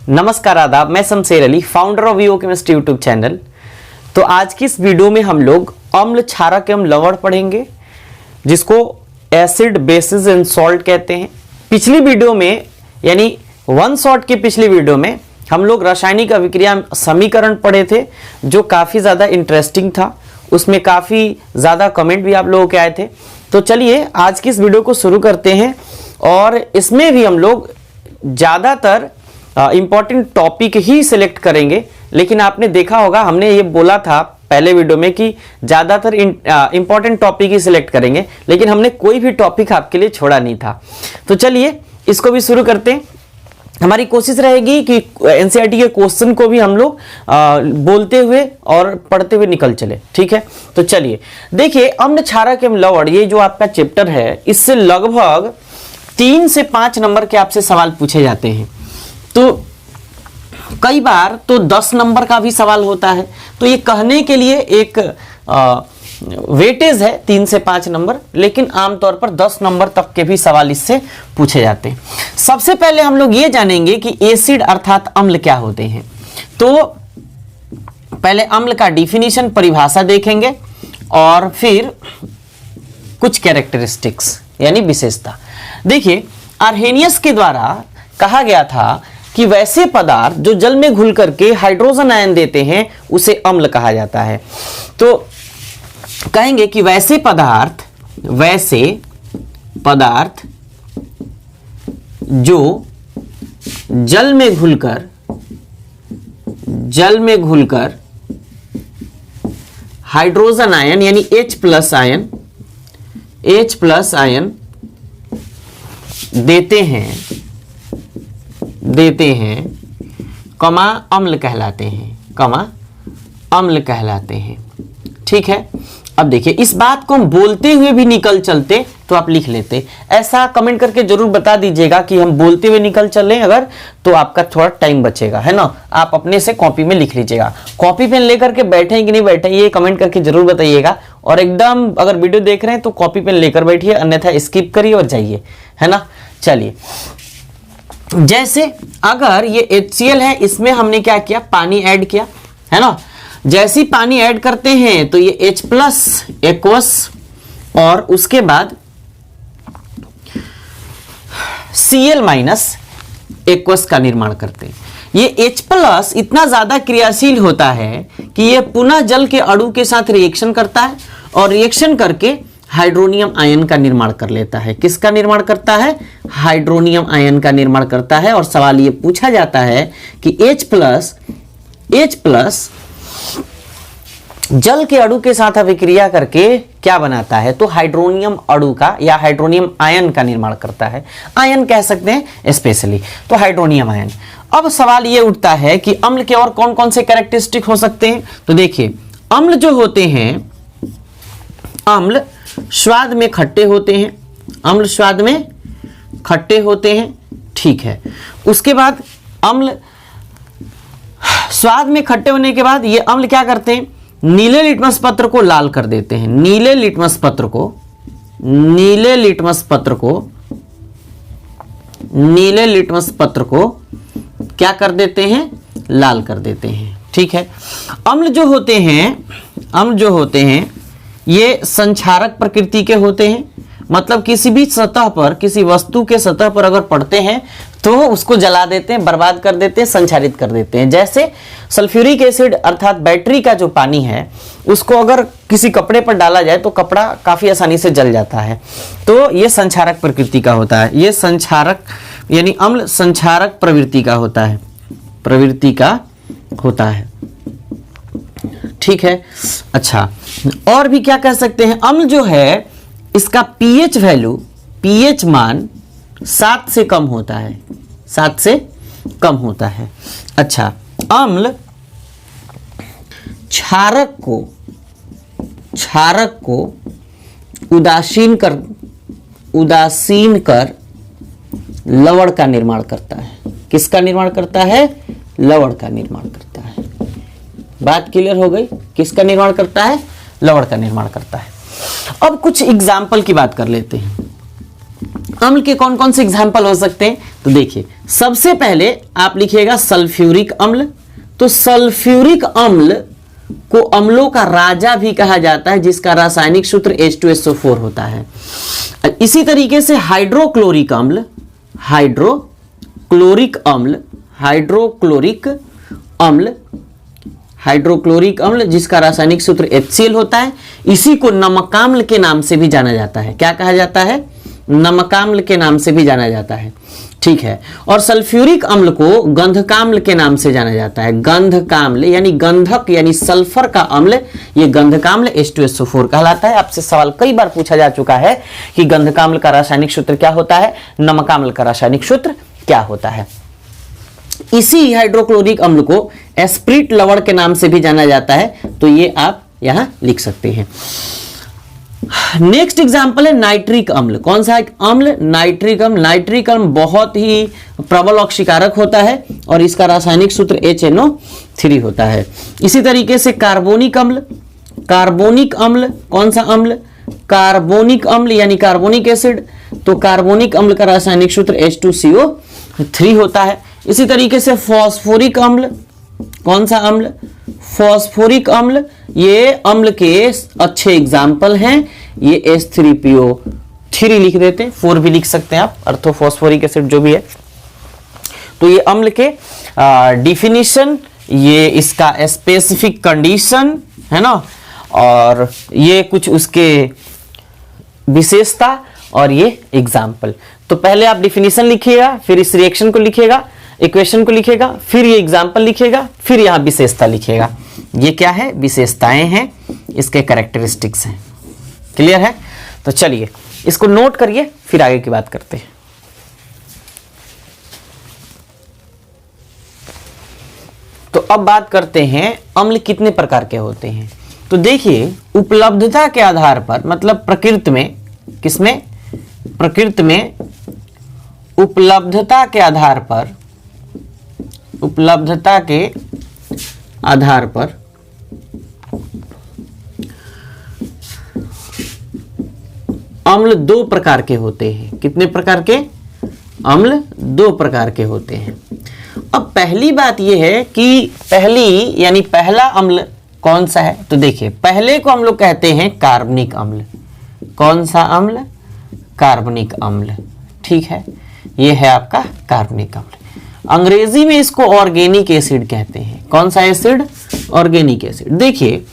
नमस्कार आदाब, मैं Shamsher Ali, founder of V O chemistry YouTube channel. तो आज की इस वीडियो में हम लोग अम्ल, क्षारक एवं लवण पढ़ेंगे, जिसको एसिड, बेसिस एंड सॉल्ट कहते हैं। पिछली वीडियो में यानी वन शॉट की पिछली वीडियो में हम लोग रासायनिक अभिक्रिया समीकरण पढ़े थे, जो काफ़ी ज़्यादा इंटरेस्टिंग था। उसमें काफ़ी ज़्यादा कमेंट भी आप लोगों के आए थे। तो चलिए आज की इस वीडियो को शुरू करते हैं। और इसमें भी हम लोग ज़्यादातर इंपॉर्टेंट टॉपिक ही सिलेक्ट करेंगे, लेकिन आपने देखा होगा हमने ये बोला था पहले वीडियो में कि ज़्यादातर इंपॉर्टेंट टॉपिक ही सिलेक्ट करेंगे, लेकिन हमने कोई भी टॉपिक आपके लिए छोड़ा नहीं था। तो चलिए इसको भी शुरू करते हैं। हमारी कोशिश रहेगी कि एनसीईआरटी के क्वेश्चन को भी हम लोग बोलते हुए और पढ़ते हुए निकल चले, ठीक है। तो चलिए देखिए, अम्ल, क्षारक एवं लवण, ये जो आपका चैप्टर है, इससे लगभग 3 से 5 नंबर के आपसे सवाल पूछे जाते हैं। तो कई बार तो 10 नंबर का भी सवाल होता है। तो ये कहने के लिए एक वेटेज है 3 से 5 नंबर, लेकिन आमतौर पर 10 नंबर तक के भी सवाल इससे पूछे जाते हैं। सबसे पहले हम लोग ये जानेंगे कि एसिड अर्थात अम्ल क्या होते हैं। तो पहले अम्ल का डिफिनीशन, परिभाषा देखेंगे और फिर कुछ कैरेक्टरिस्टिक्स यानी विशेषता। देखिए, आर्हेनियस के द्वारा कहा गया था कि वैसे पदार्थ जो जल में घुल करके हाइड्रोजन आयन देते हैं उसे अम्ल कहा जाता है। तो कहेंगे कि वैसे पदार्थ जो जल में घुलकर हाइड्रोजन आयन यानी H प्लस आयन देते हैं, अम्ल कहलाते हैं, ठीक है। अब देखिए, इस बात को हम बोलते हुए भी निकल चलते तो आप लिख लेते। ऐसा कमेंट करके जरूर बता दीजिएगा कि हम बोलते हुए निकल चले, अगर तो आपका थोड़ा टाइम बचेगा, है ना। आप अपने से कॉपी में लिख लीजिएगा। कॉपी पेन लेकर के बैठे कि नहीं बैठे, ये कमेंट करके जरूर बताइएगा। और एकदम अगर वीडियो देख रहे हैं तो कॉपी पेन लेकर बैठिए, अन्यथा स्किप करिए और जाइए, है ना। चलिए, जैसे अगर ये HCl है, इसमें हमने क्या किया, पानी ऐड किया, है ना। जैसे ही पानी ऐड करते हैं तो ये H प्लस एक्वस और उसके बाद Cl माइनस एक्वस का निर्माण करते हैं। ये H प्लस इतना ज्यादा क्रियाशील होता है कि ये पुनः जल के अणु के साथ रिएक्शन करता है और रिएक्शन करके हाइड्रोनियम आयन का निर्माण कर लेता है। किसका निर्माण करता है? हाइड्रोनियम आयन का निर्माण करता है। और सवाल ये पूछा जाता है कि H प्लस जल के अणु के साथ अभिक्रिया करके क्या बनाता है? तो हाइड्रोनियम अणु का या हाइड्रोनियम आयन का निर्माण करता है। आयन कह सकते हैं स्पेशली, तो हाइड्रोनियम आयन। अब सवाल ये उठता है कि अम्ल के और कौन कौन से कैरेक्टरिस्टिक हो सकते हैं। तो देखिए, अम्ल जो होते हैं, अम्ल स्वाद में खट्टे होते हैं, ठीक है। उसके बाद अम्ल स्वाद में खट्टे होने के बाद ये अम्ल क्या करते हैं? नीले लिटमस पत्र को लाल कर देते हैं। नीले लिटमस पत्र को क्या कर देते हैं? लाल कर देते हैं, ठीक है। अम्ल जो होते हैं ये संक्षारक प्रकृति के होते हैं। मतलब किसी भी सतह पर, किसी वस्तु के सतह पर अगर पड़ते हैं तो उसको जला देते हैं, बर्बाद कर देते हैं, संक्षारित कर देते हैं। जैसे सल्फ्यूरिक एसिड अर्थात बैटरी का जो पानी है, उसको अगर किसी कपड़े पर डाला जाए तो कपड़ा काफी आसानी से जल जाता है। तो ये संक्षारक प्रकृति का होता है। ये संक्षारक यानी अम्ल संक्षारक प्रवृत्ति का होता है, ठीक है। अच्छा, और भी क्या कह सकते हैं? अम्ल जो है, इसका पीएच मान 7 से कम होता है। अच्छा, अम्ल क्षारक को उदासीन कर लवण का निर्माण करता है। किसका निर्माण करता है? लवण का निर्माण करता है। बात क्लियर हो गई? किसका निर्माण करता है? लवण का निर्माण करता है। अब कुछ एग्जाम्पल की बात कर लेते हैं। अम्ल के कौन कौन से एग्जाम्पल हो सकते हैं? तो देखिए, सबसे पहले आप लिखिएगा सल्फ्यूरिक अम्ल। तो सल्फ्यूरिक अम्ल को अम्लों का राजा भी कहा जाता है, जिसका रासायनिक सूत्र H2SO4 होता है। इसी तरीके से हाइड्रोक्लोरिक अम्ल, हाइड्रोक्लोरिक अम्ल, हाइड्रोक्लोरिक अम्ल, हाइड्रोक्लोरिक अम्ल जिसका रासायनिक सूत्र HCl होता है, इसी को नमकाम्ल के नाम से भी जाना जाता है। क्या कहा जाता है? नमकाम्ल के नाम से भी जाना जाता है, ठीक है। और सल्फ्यूरिक अम्ल को गंधकाम्ल के नाम से जाना जाता है। गंधकाम्ल यानी गंधक यानी सल्फर का अम्ल, ये गंधकाम्ल H2SO4 कहलाता है। आपसे सवाल कई बार पूछा जा चुका है कि गंधकाम्ल का रासायनिक सूत्र क्या होता है, नमकाम्ल का रासायनिक सूत्र क्या होता है। इसी हाइड्रोक्लोरिक अम्ल को एस्प्रिट लवण के नाम से भी जाना जाता है, तो ये आप यहां लिख सकते हैं। नेक्स्ट एग्जाम्पल है नाइट्रिक अम्ल। कौन सा अम्ल? नाइट्रिक अम्ल। नाइट्रिक अम्ल बहुत ही प्रबल ऑक्सीकारक होता है और इसका रासायनिक सूत्र HNO3 होता है। इसी तरीके से कार्बोनिक अम्ल, कार्बोनिक अम्ल कौन सा अम्ल? कार्बोनिक अम्ल यानी कार्बोनिक एसिड। तो कार्बोनिक अम्ल का रासायनिक सूत्र H2CO3 होता है। इसी तरीके से फॉस्फोरिक अम्ल, कौन सा अम्ल? फॉस्फोरिक अम्ल। ये अम्ल के अच्छे एग्जाम्पल हैं। ये H3PO3 लिख देते हैं, 4 भी लिख सकते हैं आप, अर्थोफॉस्फोरिक एसिड जो भी है। तो ये अम्ल के डिफिनीशन, ये इसका स्पेसिफिक कंडीशन है ना, और ये कुछ उसके विशेषता और ये एग्जाम्पल। तो पहले आप डिफिनीशन लिखिएगा, फिर इस रिएक्शन को लिखिएगा, इक्वेशन को लिखिएगा, फिर ये एग्जाम्पल लिखिएगा, फिर यहां विशेषता लिखिएगा। ये क्या है? विशेषताएं हैं, इसके कैरेक्टरिस्टिक्स हैं। क्लियर है? तो चलिए इसको नोट करिए, फिर आगे की बात करते हैं। तो अब बात करते हैं अम्ल कितने प्रकार के होते हैं। तो देखिए, उपलब्धता के आधार पर, मतलब प्रकृति में, किसमें? प्रकृति में उपलब्धता के आधार पर, उपलब्धता के आधार पर अम्ल 2 प्रकार के होते हैं। कितने प्रकार के? अम्ल 2 प्रकार के होते हैं। अब पहली बात यह है कि पहली यानी पहला अम्ल कौन सा है? तो देखिए, पहले को हम लोग कहते हैं कार्बनिक अम्ल। कौन सा अम्ल? कार्बनिक अम्ल, ठीक है। यह है आपका कार्बनिक अम्ल। अंग्रेजी में इसको ऑर्गेनिक एसिड कहते हैं। कौन सा एसिड? Organic acid. देखिए,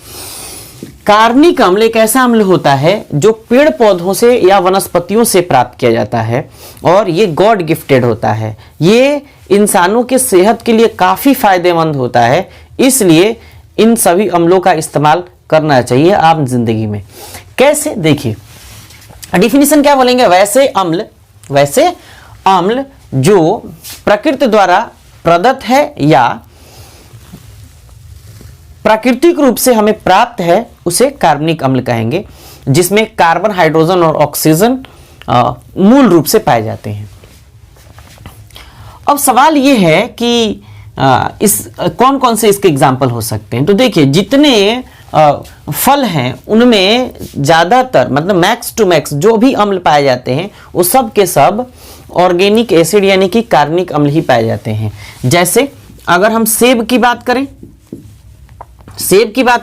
कार्बनिक अम्ल एक ऐसा अम्ल होता है जो पेड़ पौधों से या वनस्पतियों से प्राप्त किया जाता है, और ये गॉड गिफ्टेड होता है। ये इंसानों के सेहत के लिए काफी फायदेमंद होता है, इसलिए इन सभी अम्लों का इस्तेमाल करना चाहिए आम जिंदगी में। कैसे? देखिए, डिफिनीशन क्या बोलेंगे? वैसे अम्ल जो प्रकृति द्वारा प्रदत्त है या प्राकृतिक रूप से हमें प्राप्त है, उसे कार्बनिक अम्ल कहेंगे, जिसमें कार्बन, हाइड्रोजन और ऑक्सीजन मूल रूप से पाए जाते हैं। अब सवाल यह है कि इस कौन कौन से इसके एग्जाम्पल हो सकते हैं। तो देखिए, जितने फल हैं उनमें ज्यादातर, मतलब मैक्स टू मैक्स जो भी अम्ल पाए जाते हैं वो सब के सब ऑर्गेनिक एसिड यानी कि कार्बनिक अम्ल ही पाए जाते हैं। जैसे अगर हम सेब की बात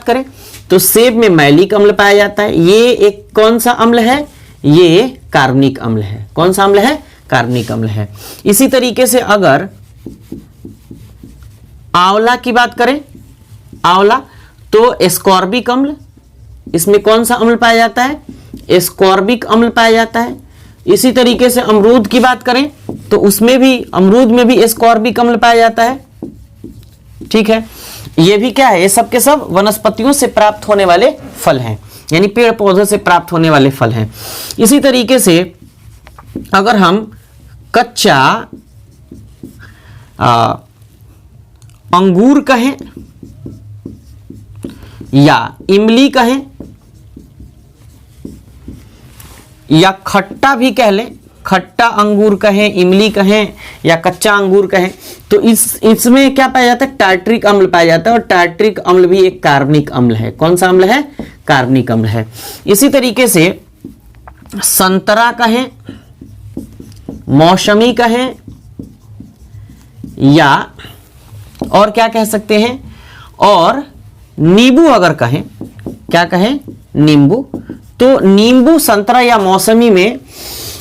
करें, तो सेब में मैलिक अम्ल पाया जाता है। ये एक कौन सा अम्ल है? ये कार्बनिक अम्ल है। कौन सा अम्ल है? कार्बनिक अम्ल है। इसी तरीके से अगर आंवला की बात करें, आंवला तो एस्कॉर्बिक अम्ल, इसमें कौन सा अम्ल पाया जाता है? एस्कॉर्बिक अम्ल पाया जाता है। इसी तरीके से अमरूद की बात करें तो उसमें भी, अमरूद में भी एस्कॉर्बिक अम्ल पाया जाता है, ठीक है। ये भी क्या है? ये सब के सब वनस्पतियों से प्राप्त होने वाले फल हैं, यानी पेड़ पौधों से प्राप्त होने वाले फल हैं। इसी तरीके से अगर हम कच्चा अंगूर कहें या इमली कहें या खट्टा भी कह लें, खट्टा अंगूर कहें, इमली कहें या कच्चा अंगूर कहें, तो इसमें क्या पाया जाता है? टार्ट्रिक अम्ल पाया जाता है। और टार्ट्रिक अम्ल भी एक कार्बनिक अम्ल है। कौन सा अम्ल है? कार्बनिक अम्ल है। इसी तरीके से संतरा कहें मौसमी कहें या और क्या कह सकते हैं, और नींबू अगर कहें, क्या कहें, नींबू। तो नींबू, संतरा या मौसमी में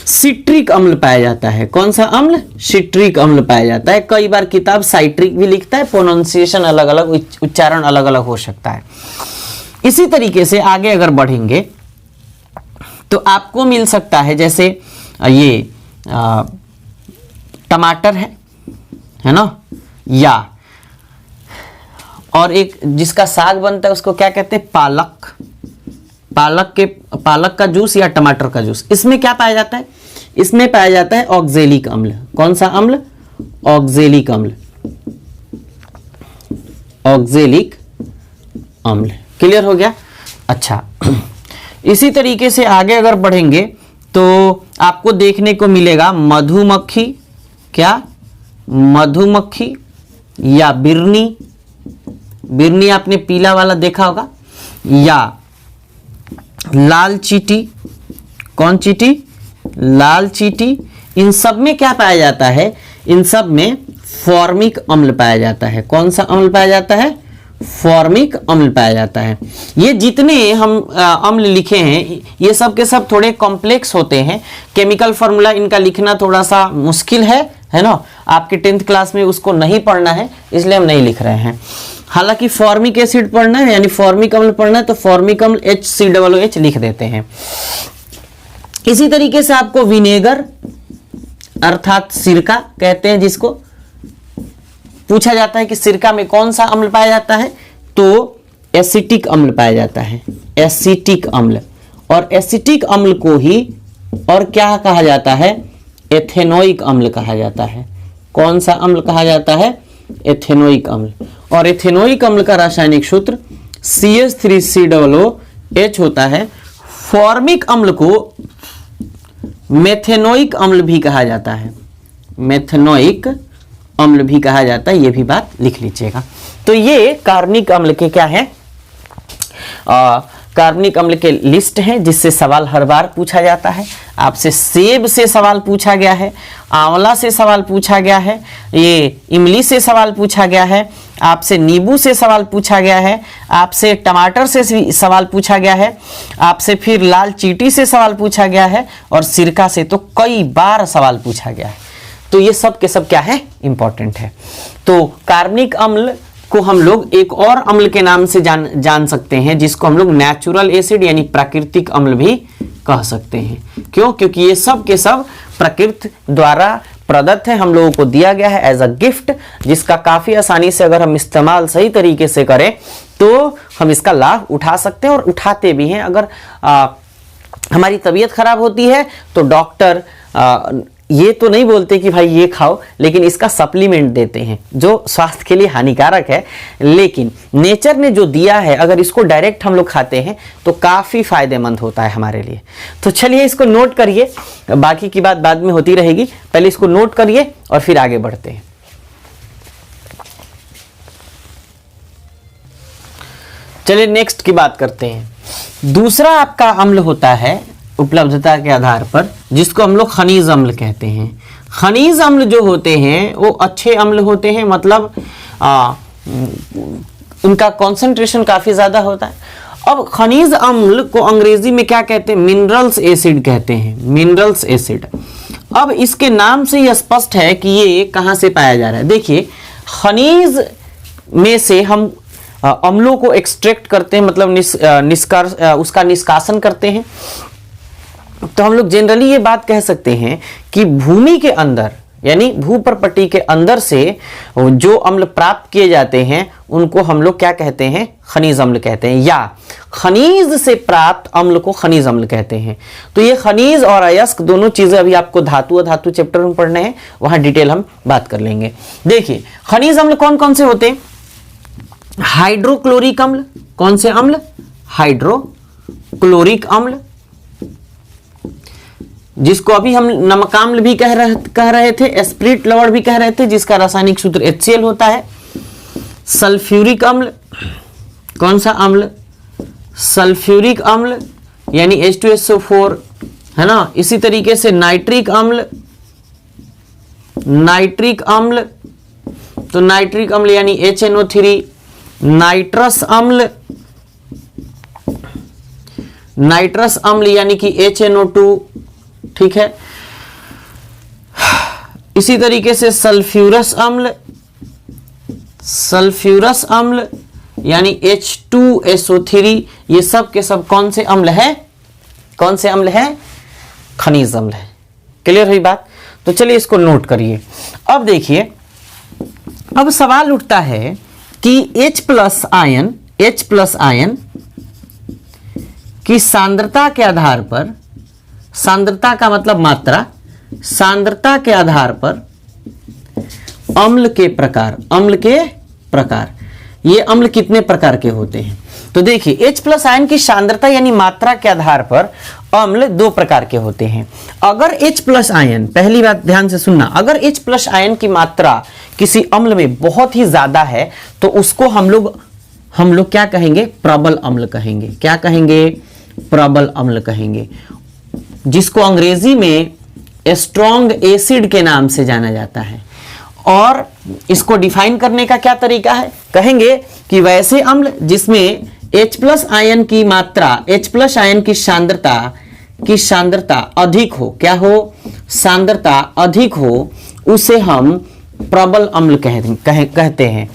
सिट्रिक अम्ल पाया जाता है। कौन सा अम्ल? सिट्रिक अम्ल पाया जाता है। कई बार किताब साइट्रिक भी लिखता है, प्रोनाउंसिएशन अलग अलग, उच्चारण अलग अलग हो सकता है। इसी तरीके से आगे अगर बढ़ेंगे तो आपको मिल सकता है, जैसे ये टमाटर है ना, या और एक जिसका साग बनता है उसको क्या कहते हैं, पालक। पालक का जूस या टमाटर का जूस, इसमें क्या पाया जाता है? इसमें पाया जाता है ऑक्जेलिक अम्ल। कौन सा अम्ल? ऑक्जेलिक अम्ल। ऑक्जेलिक अम्ल। क्लियर हो गया? अच्छा, इसी तरीके से आगे अगर बढ़ेंगे तो आपको देखने को मिलेगा मधुमक्खी, क्या? मधुमक्खी या बिरनी। बिरनी आपने पीला वाला देखा होगा, या लाल चींटी। कौन चींटी? लाल चींटी। इन सब में क्या पाया जाता है? इन सब में फॉर्मिक अम्ल पाया जाता है। कौन सा अम्ल पाया जाता है? फॉर्मिक अम्ल पाया जाता है। ये जितने हम अम्ल लिखे हैं ये सब के सब थोड़े कॉम्प्लेक्स होते हैं। केमिकल फार्मूला इनका लिखना थोड़ा सा मुश्किल है ना, आपके 10th क्लास में उसको नहीं पढ़ना है, इसलिए हम नहीं लिख रहे हैं। हालांकि फॉर्मिक एसिड पढ़ना है, यानी फॉर्मिक अम्ल पढ़ना है, तो फॉर्मिक अम्ल HCOOH लिख देते हैं। इसी तरीके से आपको विनेगर अर्थात सिरका कहते हैं, जिसको पूछा जाता है कि सिरका में कौन सा अम्ल पाया जाता है, तो एसिटिक अम्ल पाया जाता है। एसिटिक अम्ल। और एसिटिक अम्ल को ही और क्या कहा जाता है? एथेनोइक अम्ल कहा जाता है। कौन सा अम्ल कहा जाता है? एथेनोइक अम्ल। और एथेनोइक अम्ल का रासायनिक सूत्र CH3COOH होता है। फॉर्मिक अम्ल को मेथेनोइक अम्ल भी कहा जाता है। मेथेनोइक अम्ल भी कहा जाता है, ये भी बात लिख लीजिएगा। तो ये कार्बनिक अम्ल के क्या है, कार्बनिक अम्ल के लिस्ट है, जिससे सवाल हर बार पूछा जाता है। आपसे सेब से सवाल पूछा गया है, आंवला से सवाल पूछा गया है, ये इमली से सवाल पूछा गया है, आपसे नींबू से सवाल पूछा गया है, आपसे टमाटर से सवाल पूछा गया है, आपसे फिर लाल चींटी से सवाल पूछा गया है, और सिरका से तो कई बार सवाल पूछा गया है। तो ये सब के सब क्या है, इंपॉर्टेंट है। तो कार्बनिक अम्ल को हम लोग एक और अम्ल के नाम से जान सकते हैं, जिसको हम लोग नेचुरल एसिड यानी प्राकृतिक अम्ल भी कह सकते हैं। क्यों? क्योंकि ये सब के सब प्रकृति द्वारा प्रदत्त है, हम लोगों को दिया गया है एज अ गिफ्ट, जिसका काफी आसानी से अगर हम इस्तेमाल सही तरीके से करें तो हम इसका लाभ उठा सकते हैं, और उठाते भी हैं। अगर हमारी तबीयत खराब होती है तो डॉक्टर ये तो नहीं बोलते कि भाई ये खाओ, लेकिन इसका सप्लीमेंट देते हैं जो स्वास्थ्य के लिए हानिकारक है, लेकिन नेचर ने जो दिया है अगर इसको डायरेक्ट हम लोग खाते हैं तो काफ़ी फायदेमंद होता है हमारे लिए। तो चलिए इसको नोट करिए, बाकी की बात बाद में होती रहेगी, पहले इसको नोट करिए और फिर आगे बढ़ते हैं। चलिए नेक्स्ट की बात करते हैं। दूसरा आपका अम्ल होता है उपलब्धता के आधार पर, जिसको हम लोग खनिज अम्ल कहते हैं। खनिज अम्ल जो होते हैं वो अच्छे अम्ल होते हैं, मतलब उनका कंसंट्रेशन काफी ज्यादा होता है। अब खनिज अम्ल को अंग्रेजी में क्या कहते हैं? मिनरल्स एसिड कहते हैं, मिनरल्स एसिड। अब इसके नाम से यह स्पष्ट है कि ये कहां से पाया जा रहा है। देखिए, खनिज में से हम अम्लों को एक्सट्रैक्ट करते हैं, मतलब उसका निष्कासन करते हैं। तो हम लोग जनरली ये बात कह सकते हैं कि भूमि के अंदर यानी भूपर्पटी के अंदर से जो अम्ल प्राप्त किए जाते हैं उनको हम लोग क्या कहते हैं? खनिज अम्ल कहते हैं, या खनिज से प्राप्त अम्ल को खनिज अम्ल कहते हैं। तो ये खनिज और अयस्क दोनों चीजें अभी आपको धातु अधातु चैप्टर में पढ़ने हैं, वहां डिटेल हम बात कर लेंगे। देखिए, खनिज अम्ल कौन कौन से होते हैं? हाइड्रोक्लोरिक अम्ल। कौन से अम्ल? हाइड्रोक्लोरिक अम्ल, जिसको अभी हम नमकाम्ल भी कह रहे थे, एस्प्रिट लवण भी कह रहे थे, जिसका रासायनिक सूत्र HCl होता है। सल्फ्यूरिक अम्ल, कौन सा अम्ल? सल्फ्यूरिक अम्ल यानी H2SO4, है ना। इसी तरीके से नाइट्रिक अम्ल, नाइट्रिक अम्ल, तो नाइट्रिक अम्ल यानी HNO3, नाइट्रस अम्ल, नाइट्रस अम्ल यानी कि HNO2, ठीक है। इसी तरीके से सल्फ्यूरस अम्ल, सल्फ्यूरस अम्ल यानी H2SO3, ये सब के सब कौन से अम्ल है, कौन से अम्ल है, खनिज अम्ल है। क्लियर हुई बात? तो चलिए इसको नोट करिए। अब देखिए, अब सवाल उठता है कि H+ आयन की सांद्रता के आधार पर, सांद्रता का मतलब मात्रा, सांद्रता के आधार पर अम्ल के प्रकार, अम्ल के प्रकार, ये अम्ल कितने प्रकार के होते हैं? तो देखिए H+ आयन की सांद्रता यानी मात्रा के आधार पर अम्ल दो प्रकार के होते हैं। अगर H+ आयन, पहली बात ध्यान से सुनना, अगर H+ आयन की मात्रा किसी अम्ल में बहुत ही ज्यादा है तो उसको हम लोग क्या कहेंगे? प्रबल अम्ल कहेंगे। क्या कहेंगे? प्रबल अम्ल कहेंगे, जिसको अंग्रेजी में स्ट्रॉन्ग एसिड के नाम से जाना जाता है। और इसको डिफाइन करने का क्या तरीका है? कहेंगे कि वैसे अम्ल जिसमें H+ आयन की मात्रा, H+ आयन की सांद्रता अधिक हो, क्या हो? सांद्रता अधिक हो, उसे हम प्रबल अम्ल कहते हैं।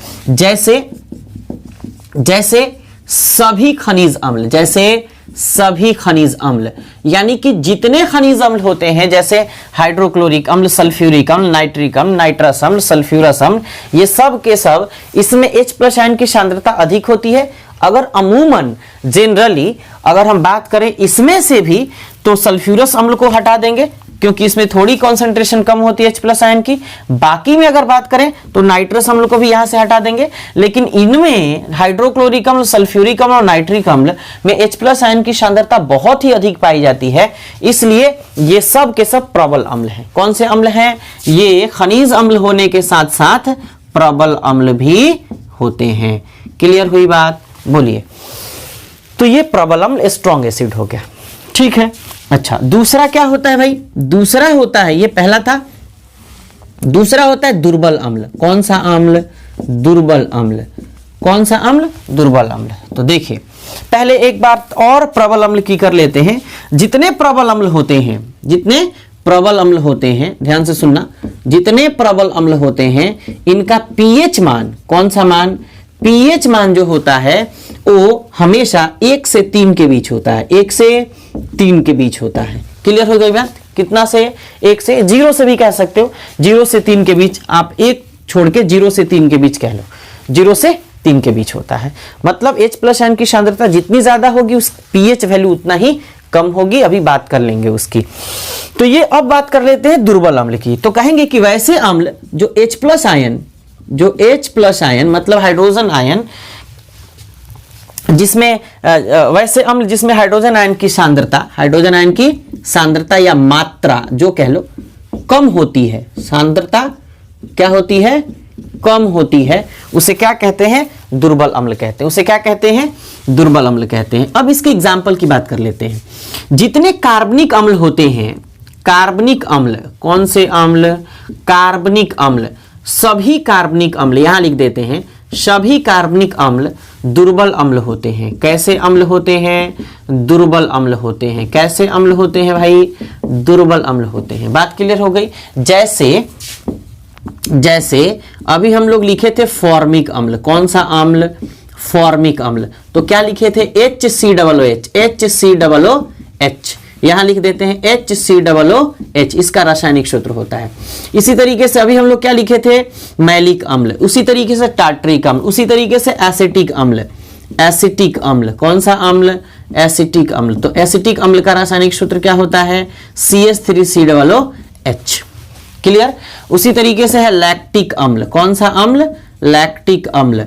जैसे सभी खनिज अम्ल, जैसे सभी खनिज अम्ल, यानी कि जितने खनिज अम्ल होते हैं, जैसे हाइड्रोक्लोरिक अम्ल, सल्फ्यूरिक अम्ल, नाइट्रिक अम्ल, नाइट्रस अम्ल, सल्फ्यूरस अम्ल, ये सब के सब इसमें H+ आयन की सांद्रता अधिक होती है। अगर अमूमन जनरली अगर हम बात करें इसमें से भी, तो सल्फ्यूरस अम्ल को हटा देंगे क्योंकि इसमें थोड़ी कॉन्सेंट्रेशन कम होती है H+ आयन की। बाकी में अगर बात करें तो नाइट्रस अम्ल को भी यहां से हटा देंगे, लेकिन इनमें हाइड्रोक्लोरिक अम्ल, सल्फ्यूरिक अम्ल और नाइट्रिक अम्ल में H+ आयन की सांद्रता बहुत ही अधिक पाई जाती है, इसलिए ये सब के सब प्रबल अम्ल हैं। कौन से अम्ल हैं? ये खनिज अम्ल होने के साथ साथ प्रबल अम्ल भी होते हैं। क्लियर हुई बात? बोलिए। तो ये प्रबल अम्ल स्ट्रॉन्ग एसिड हो गया, ठीक है। अच्छा, दूसरा क्या होता है भाई? दूसरा होता है, ये पहला था, दूसरा होता है दुर्बल अम्ल। कौन सा अम्ल? दुर्बल अम्ल। कौन सा अम्ल? दुर्बल अम्ल। तो देखिए, पहले एक बात और प्रबल अम्ल की कर लेते हैं। जितने प्रबल अम्ल होते हैं, जितने प्रबल अम्ल होते हैं, ध्यान से सुनना, जितने प्रबल अम्ल होते हैं इनका pH मान, कौन सा मान? pH मान जो होता है वो हमेशा 1 से 3 के बीच होता है, 1 से 3 के बीच होता है। क्लियर हो गई बात? कितना से? 1 से, 0 से भी कह सकते हो, 0 से 3 के बीच, आप 1 छोड़ के 0 से 3 के बीच कह लो, 0 से 3 के बीच होता है। मतलब H+ आयन की सांद्रता जितनी ज्यादा होगी उस pH वैल्यू उतना ही कम होगी, अभी बात कर लेंगे उसकी। तो ये अब बात कर लेते हैं दुर्बल अम्ल की। तो कहेंगे कि वैसे अम्ल जो H+ आयन, जो H+ आयन मतलब हाइड्रोजन आयन, जिसमें वैसे अम्ल जिसमें हाइड्रोजन आयन की सांद्रता, हाइड्रोजन आयन की सांद्रता या मात्रा जो कह लो कम होती है, सांद्रता क्या होती है? कम होती है, उसे क्या कहते हैं? दुर्बल अम्ल कहते हैं। उसे क्या कहते हैं? दुर्बल अम्ल कहते हैं। अब इसके एग्जाम्पल की बात कर लेते हैं। जितने कार्बनिक अम्ल होते हैं, कार्बनिक अम्ल, कौन से अम्ल? कार्बनिक अम्ल, सभी कार्बनिक अम्ल, यहां लिख देते हैं, सभी कार्बनिक अम्ल दुर्बल अम्ल होते हैं। कैसे अम्ल होते हैं? दुर्बल अम्ल होते हैं। कैसे अम्ल होते हैं भाई? दुर्बल अम्ल होते हैं। बात क्लियर हो गई? जैसे अभी हम लोग लिखे थे फॉर्मिक अम्ल। कौन सा अम्ल? फॉर्मिक अम्ल। तो क्या लिखे थे? HCOOH, HCOOH, यहां लिख देते हैं HCOOH, इसका रासायनिक सूत्र होता है। इसी तरीके से अभी हम लोग क्या लिखे थे? मैलिक अम्ल। उसी तरीके से टार्ट्रिक अम्ल, उसी तरीके से एसिटिक अम्ल, एसिटिक अम्ल। कौन सा अम्ल? एसिटिक अम्ल। तो एसिटिक अम्ल का रासायनिक सूत्र क्या होता है? CH3COOH। क्लियर? उसी तरीके से है लैक्टिक अम्ल। कौन सा अम्ल? लैक्टिक अम्ल।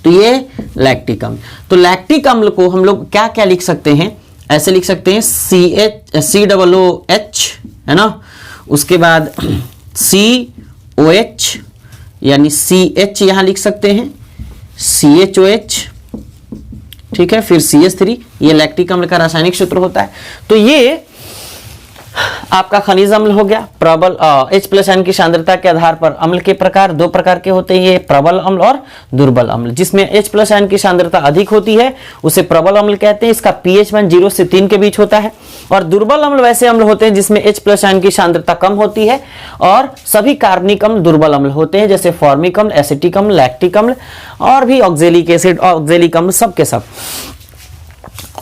तो ये लैक्टिक अम्ल। तो लैक्टिक अम्ल को हम लोग क्या क्या लिख सकते हैं? ऐसे लिख सकते हैं COOH, है ना, उसके बाद COH यानी CH यहां लिख सकते हैं, CHOH, ठीक है, फिर CH3, ये लैक्टिक अम्ल का रासायनिक सूत्र होता है। तो ये आपका खनिज अम्ल हो गया। प्रबल H+ आयन की सांद्रता के आधार पर अम्ल के प्रकार दो प्रकार के होते हैं, ये प्रबल अम्ल और दुर्बल अम्ल। जिसमें H+ आयन की सांद्रता अधिक होती है उसे प्रबल अम्ल कहते हैं, इसका pH मान 0 से 3 के बीच होता है। और दुर्बल अम्ल वैसे अम्ल होते हैं जिसमें H+ आयन की सांद्रता कम होती है और सभी कार्बनिक अम्ल दुर्बल अम्ल होते हैं, जैसे फॉर्मिक अम्ल, एसिटिक अम्ल, लैक्टिक अम्ल और भी ऑक्जेलिक एसिड, ऑक्जेलिक अम्ल, सब के सब।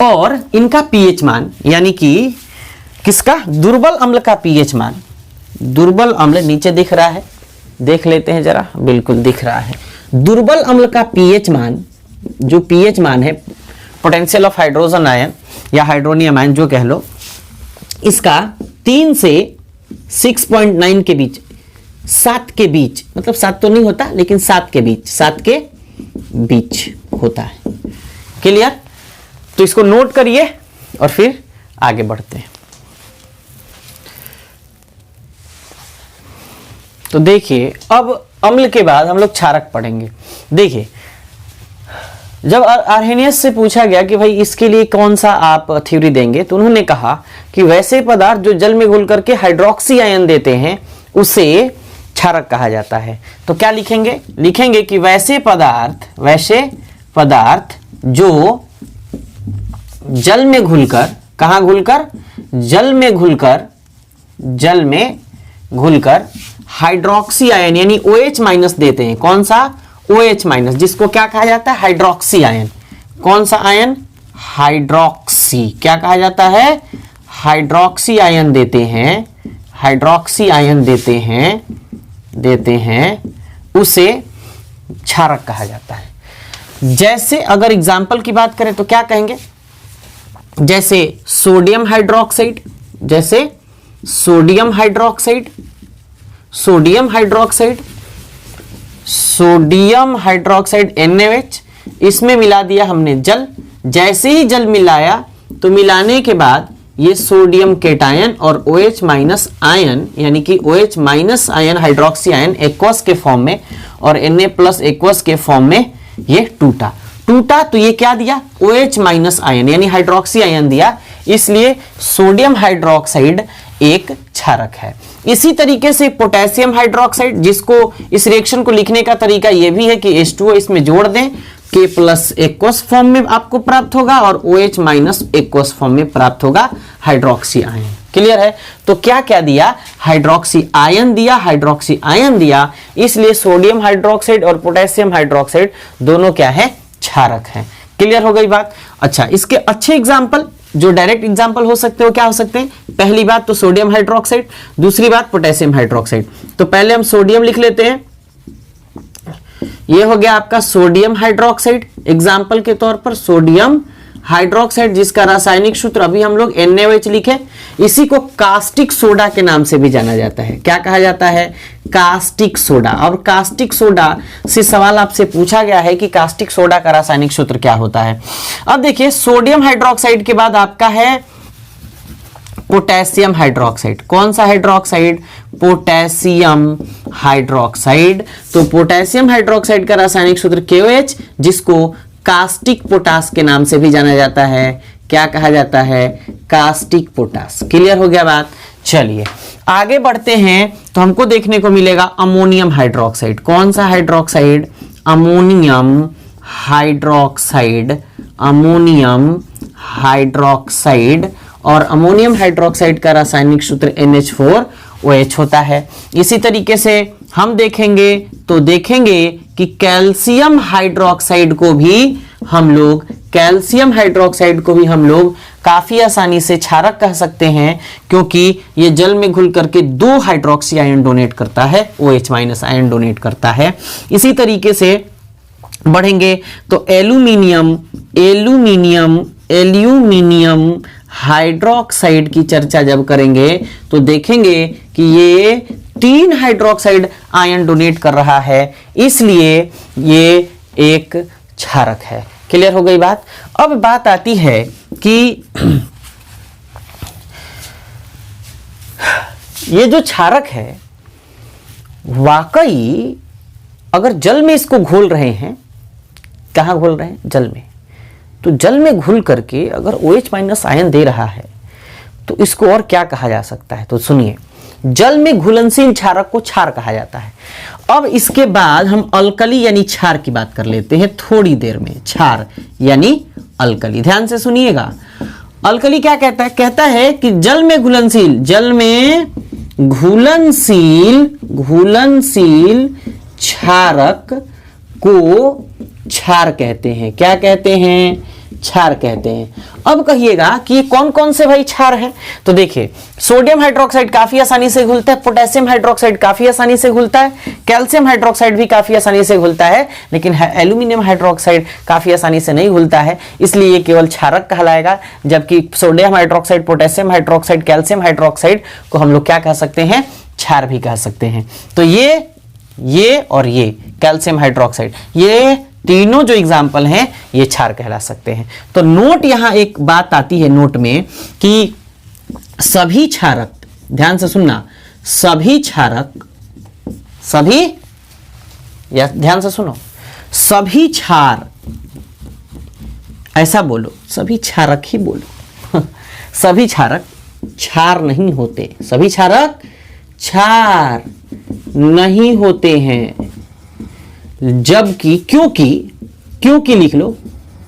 और इनका pH मान यानी कि किसका, दुर्बल अम्ल का pH मान, दुर्बल अम्ल नीचे दिख रहा है, देख लेते हैं जरा, बिल्कुल दिख रहा है। दुर्बल अम्ल का pH मान, जो pH मान है पोटेंशियल ऑफ हाइड्रोजन आयन या हाइड्रोनियम आयन जो कह लो, इसका 3 से 6.9 के बीच, 7 के बीच, मतलब 7 तो नहीं होता लेकिन 7 के बीच, 7 के बीच होता है। क्लियर? तो इसको नोट करिए और फिर आगे बढ़ते हैं। तो देखिए, अब अम्ल के बाद हम लोग क्षारक पढ़ेंगे। देखिए, जब आर्हेनियस से पूछा गया कि भाई इसके लिए कौन सा आप थ्योरी देंगे, तो उन्होंने कहा कि वैसे पदार्थ जो जल में घुल करके हाइड्रोक्सी आयन देते हैं उसे क्षारक कहा जाता है। तो क्या लिखेंगे? लिखेंगे कि वैसे पदार्थ जो जल में घुलकर, कहां घुलकर, जल में घुलकर हाइड्रोक्सी आयन यानी OH- देते हैं। कौन सा? OH-, जिसको क्या कहा जाता है? Hydroxy ion. कौन सा आयन? हाइड्रोक्सी। क्या कहा जाता है? हाइड्रोक्सी आयन देते हैं, हाइड्रोक्सी आयन देते हैं, उसे क्षारक कहा जाता है। जैसे अगर एग्जाम्पल की बात करें तो क्या कहेंगे? जैसे सोडियम हाइड्रोक्साइड, जैसे सोडियम हाइड्रोक्साइड NaOH, इसमें मिला दिया हमने जल। जैसे ही जल मिलाया तो मिलाने के बाद ये सोडियम केटायन और OH- आयन यानी कि OH- ion hydroxy ion aqueous के फॉर्म में और Na+ एक्वस के फॉर्म में ये टूटा तो ये क्या दिया? OH- आयन यानी हाइड्रोक्सी आयन दिया, इसलिए सोडियम हाइड्रोक्साइड एक क्षारक है। इसी तरीके से पोटेशियम हाइड्रोक्साइड, जिसको इस रिएक्शन को लिखने का तरीका यह भी है कि H2O इसमें जोड़ दें, K+ एक्वस फॉर्म में आपको प्राप्त होगा और OH- एक्वस फॉर्म में प्राप्त होगा हाइड्रोक्सी आयन। क्लियर है? तो क्या क्या दिया? हाइड्रोक्सी आयन दिया, इसलिए सोडियम हाइड्रोक्साइड और पोटेशियम हाइड्रोक्साइड दोनों क्या है? क्षारक है। क्लियर हो गई बात? अच्छा, इसके अच्छे एग्जाम्पल जो डायरेक्ट एग्जाम्पल हो सकते हो, क्या हो सकते हैं? पहली बात तो सोडियम हाइड्रोक्साइड, दूसरी बात पोटेशियम हाइड्रोक्साइड। तो पहले हम सोडियम लिख लेते हैं। ये हो गया आपका सोडियम हाइड्रोक्साइड, एग्जाम्पल के तौर पर सोडियम हाइड्रोक्साइड, जिसका रासायनिक सूत्र अभी हम लोग NaOH लिखे। इसी को कास्टिक सोडा के नाम से भी जाना जाता है। क्या कहा जाता है? Caustic soda. और कास्टिक सोडा से सवाल आपसे पूछा गया है कि कास्टिक सोडा का रासायनिक सूत्र क्या होता है। अब देखिए, सोडियम हाइड्रोक्साइड के बाद आपका है पोटेशियम हाइड्रोक्साइड। कौन सा हाइड्रोक्साइड? Potassium hydroxide. तो पोटेशियम हाइड्रोक्साइड का रासायनिक सूत्र KOH, जिसको कास्टिक पोटास के नाम से भी जाना जाता है। क्या कहा जाता है? Caustic potash. क्लियर हो गया बात? चलिए आगे बढ़ते हैं तो हमको देखने को मिलेगा अमोनियम हाइड्रोक्साइड। कौन सा हाइड्रोक्साइड? Ammonium hydroxide. और अमोनियम हाइड्रोक्साइड का रासायनिक सूत्र NH4OH होता है। इसी तरीके से हम देखेंगे कि कैल्शियम हाइड्रोक्साइड को भी हम लोग काफी आसानी से क्षारक कह सकते हैं, क्योंकि ये जल में घुल करके 2 हाइड्रोक्सी आयन डोनेट करता है, OH- आयन डोनेट करता है। इसी तरीके से बढ़ेंगे तो एल्यूमिनियम हाइड्रोक्साइड की चर्चा जब करेंगे तो देखेंगे कि ये 3 हाइड्रोक्साइड आयन डोनेट कर रहा है, इसलिए ये एक क्षारक है। क्लियर हो गई बात? अब बात आती है कि ये जो क्षारक है, वाकई अगर जल में इसको घोल रहे हैं, कहां घोल रहे हैं? जल में। तो जल में घुल करके अगर OH- आयन दे रहा है तो इसको और क्या कहा जा सकता है? तो सुनिए, जल में घुलनशील क्षारक को क्षार कहा जाता है। अब इसके बाद हम अल्कली यानी क्षार की बात कर लेते हैं थोड़ी देर में। क्षार यानी अल्कली, ध्यान से सुनिएगा। अल्कली क्या कहता है? कहता है कि जल में घुलनशील क्षारक को क्षार कहते हैं। क्या कहते हैं? क्षार कहते हैं। अब कहिएगा कि ये कौन कौन से भाई क्षार हैं? तो देखिए, सोडियम हाइड्रोक्साइड काफी आसानी से घुलता है, पोटेशियम हाइड्रोक्साइड काफी आसानी से घुलता है, कैल्शियम हाइड्रोक्साइड भी काफी आसानी से घुलता है, लेकिन एल्यूमिनियम हाइड्रोक्साइड काफी आसानी से नहीं घुलता है, इसलिए ये केवल क्षारक कहलाएगा। जबकि sodium hydroxide, potassium hydroxide, calcium hydroxide को हम लोग क्या कह सकते हैं? क्षार भी कह सकते हैं। तो ये और ये कैल्शियम हाइड्रोक्साइड, ये तीनों जो एग्जाम्पल हैं ये क्षार कहला सकते हैं। तो नोट, यहां एक बात आती है नोट में कि सभी क्षारक, ध्यान से सुनना, सभी क्षारक, ध्यान से सुनो, सभी क्षार, ऐसा बोलो, सभी क्षारक ही बोलो सभी क्षारक क्षार नहीं होते, सभी क्षारक क्षार नहीं होते हैं। जबकि क्योंकि लिख लो,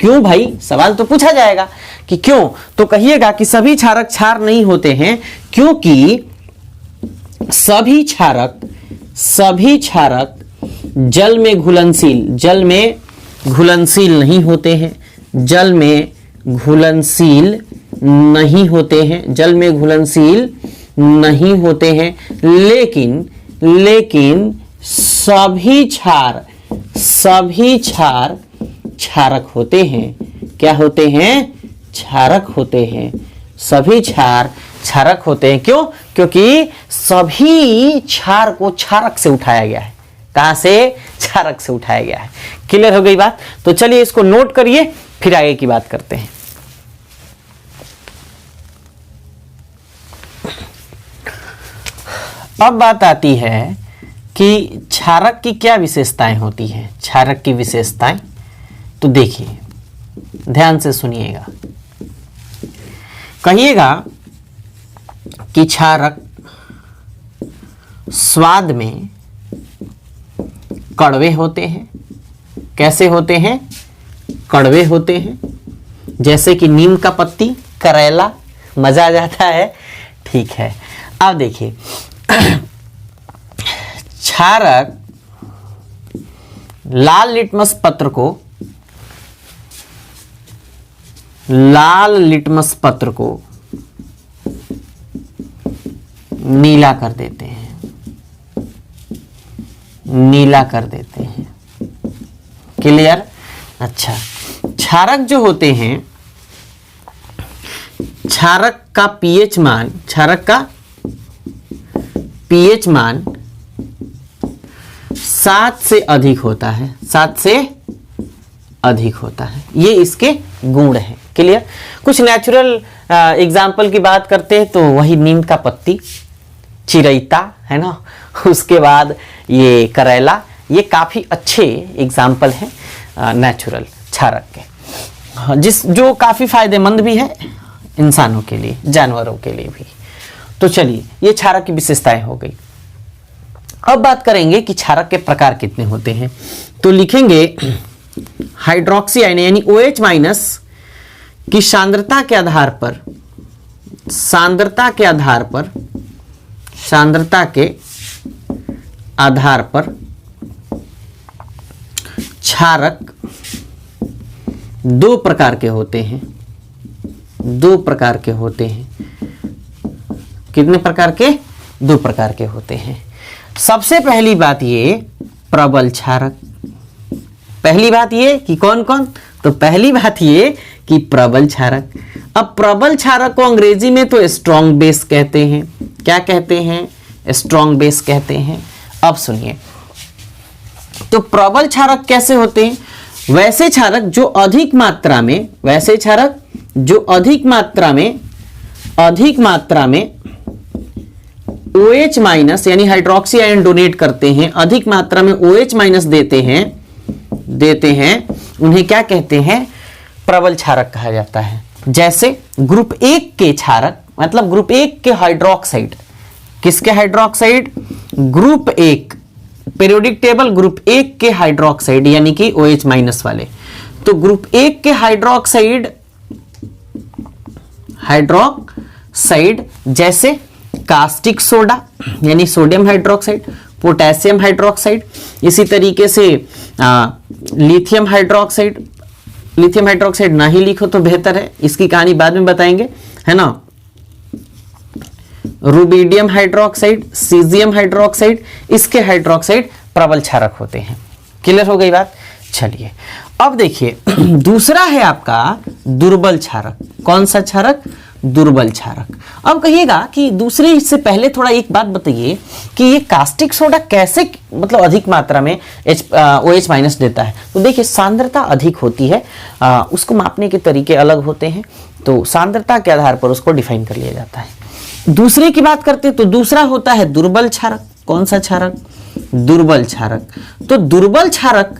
क्यों भाई? सवाल तो पूछा जाएगा कि क्यों, तो कहिएगा कि सभी क्षारक क्षार नहीं होते हैं क्योंकि सभी क्षारक जल में घुलनशील नहीं होते हैं, जल में घुलनशील नहीं होते हैं, लेकिन सभी क्षार क्षारक होते हैं। क्या होते हैं? क्षारक होते हैं। सभी क्षार क्षारक होते हैं। क्यों? क्योंकि सभी क्षार को क्षारक से उठाया गया है। कहां से? क्षारक से उठाया गया है। क्लियर हो गई बात? तो चलिए इसको नोट करिए, फिर आगे की बात करते हैं। अब बात आती है कि क्षारक की क्या विशेषताएं होती हैं। क्षारक की विशेषताएं तो देखिए, ध्यान से सुनिएगा। कहिएगा कि क्षारक स्वाद में कड़वे होते हैं। कैसे होते हैं? कड़वे होते हैं। जैसे कि नीम का पत्ती, करेला, मजा आ जाता है। ठीक है, अब देखिए, क्षारक लाल लिटमस पत्र को नीला कर देते हैं। क्लियर? अच्छा, क्षारक जो होते हैं, क्षारक का पीएच मान 7 से अधिक होता है। 7 से अधिक होता है, ये इसके गुण हैं। क्लियर? कुछ नेचुरल एग्जाम्पल की बात करते हैं तो वही नीम का पत्ती, चिरैता, है ना, उसके बाद ये करेला, ये काफी अच्छे एग्जाम्पल हैं नेचुरल क्षारक के, जो काफी फायदेमंद भी है इंसानों के लिए, जानवरों के लिए भी। तो चलिए, ये क्षारक की विशेषताएं हो गई। अब बात करेंगे कि क्षारक के प्रकार कितने होते हैं। तो लिखेंगे हाइड्रोक्सी आयन यानी OH माइनस की सांद्रता के आधार पर क्षारक दो प्रकार के होते हैं। कितने प्रकार के? 2 प्रकार के होते हैं। सबसे पहली बात ये प्रबल क्षारक। पहली बात ये कि कौन कौन? तो पहली बात ये कि प्रबल क्षारक। अब प्रबल क्षारक को अंग्रेजी में तो स्ट्रॉन्ग बेस कहते हैं। क्या कहते हैं? स्ट्रॉन्ग बेस कहते हैं। अब सुनिए, तो प्रबल क्षारक कैसे होते हैं? वैसे क्षारक जो अधिक मात्रा में OH माइनस यानी हाइड्रोक्सी आयन डोनेट करते हैं, अधिक मात्रा में OH माइनस देते हैं, उन्हें क्या कहते हैं? प्रबल क्षारक कहा जाता है। जैसे ग्रुप 1 के क्षारक मतलब ग्रुप 1 के हाइड्रोक्साइड, किसके hydroxide, group 1 periodic table group 1 के हाइड्रोक्साइड यानी कि OH माइनस वाले। तो ग्रुप 1 के हाइड्रोक्साइड जैसे कास्टिक सोडा यानी सोडियम हाइड्रोक्साइड, पोटेशियम हाइड्रोक्साइड, इसी तरीके से लिथियम हाइड्रोक्साइड। लिथियम हाइड्रोक्साइड ना ही लिखो तो बेहतर है, इसकी कहानी बाद में बताएंगे, है ना। रुबिडियम हाइड्रोक्साइड, सीजियम हाइड्रोक्साइड, इसके हाइड्रोक्साइड प्रबल क्षारक होते हैं। क्लियर हो गई बात। चलिए अब देखिए दूसरा है आपका दुर्बल क्षारक। कौन सा क्षारक, दुर्बल क्षारक। अब कहिएगा कि दूसरे, इससे पहले थोड़ा एक बात बताइए कि ये कास्टिक सोडा कैसे मतलब अधिक मात्रा में OH माइनस देता है। तो देखिए सांद्रता अधिक होती है, उसको मापने के तरीके अलग होते हैं, तो सांद्रता के आधार पर उसको डिफाइन कर लिया जाता है। दूसरे की बात करते हैं तो दूसरा होता है दुर्बल क्षारक। कौन सा क्षारक, दुर्बल क्षारक। तो दुर्बल क्षारक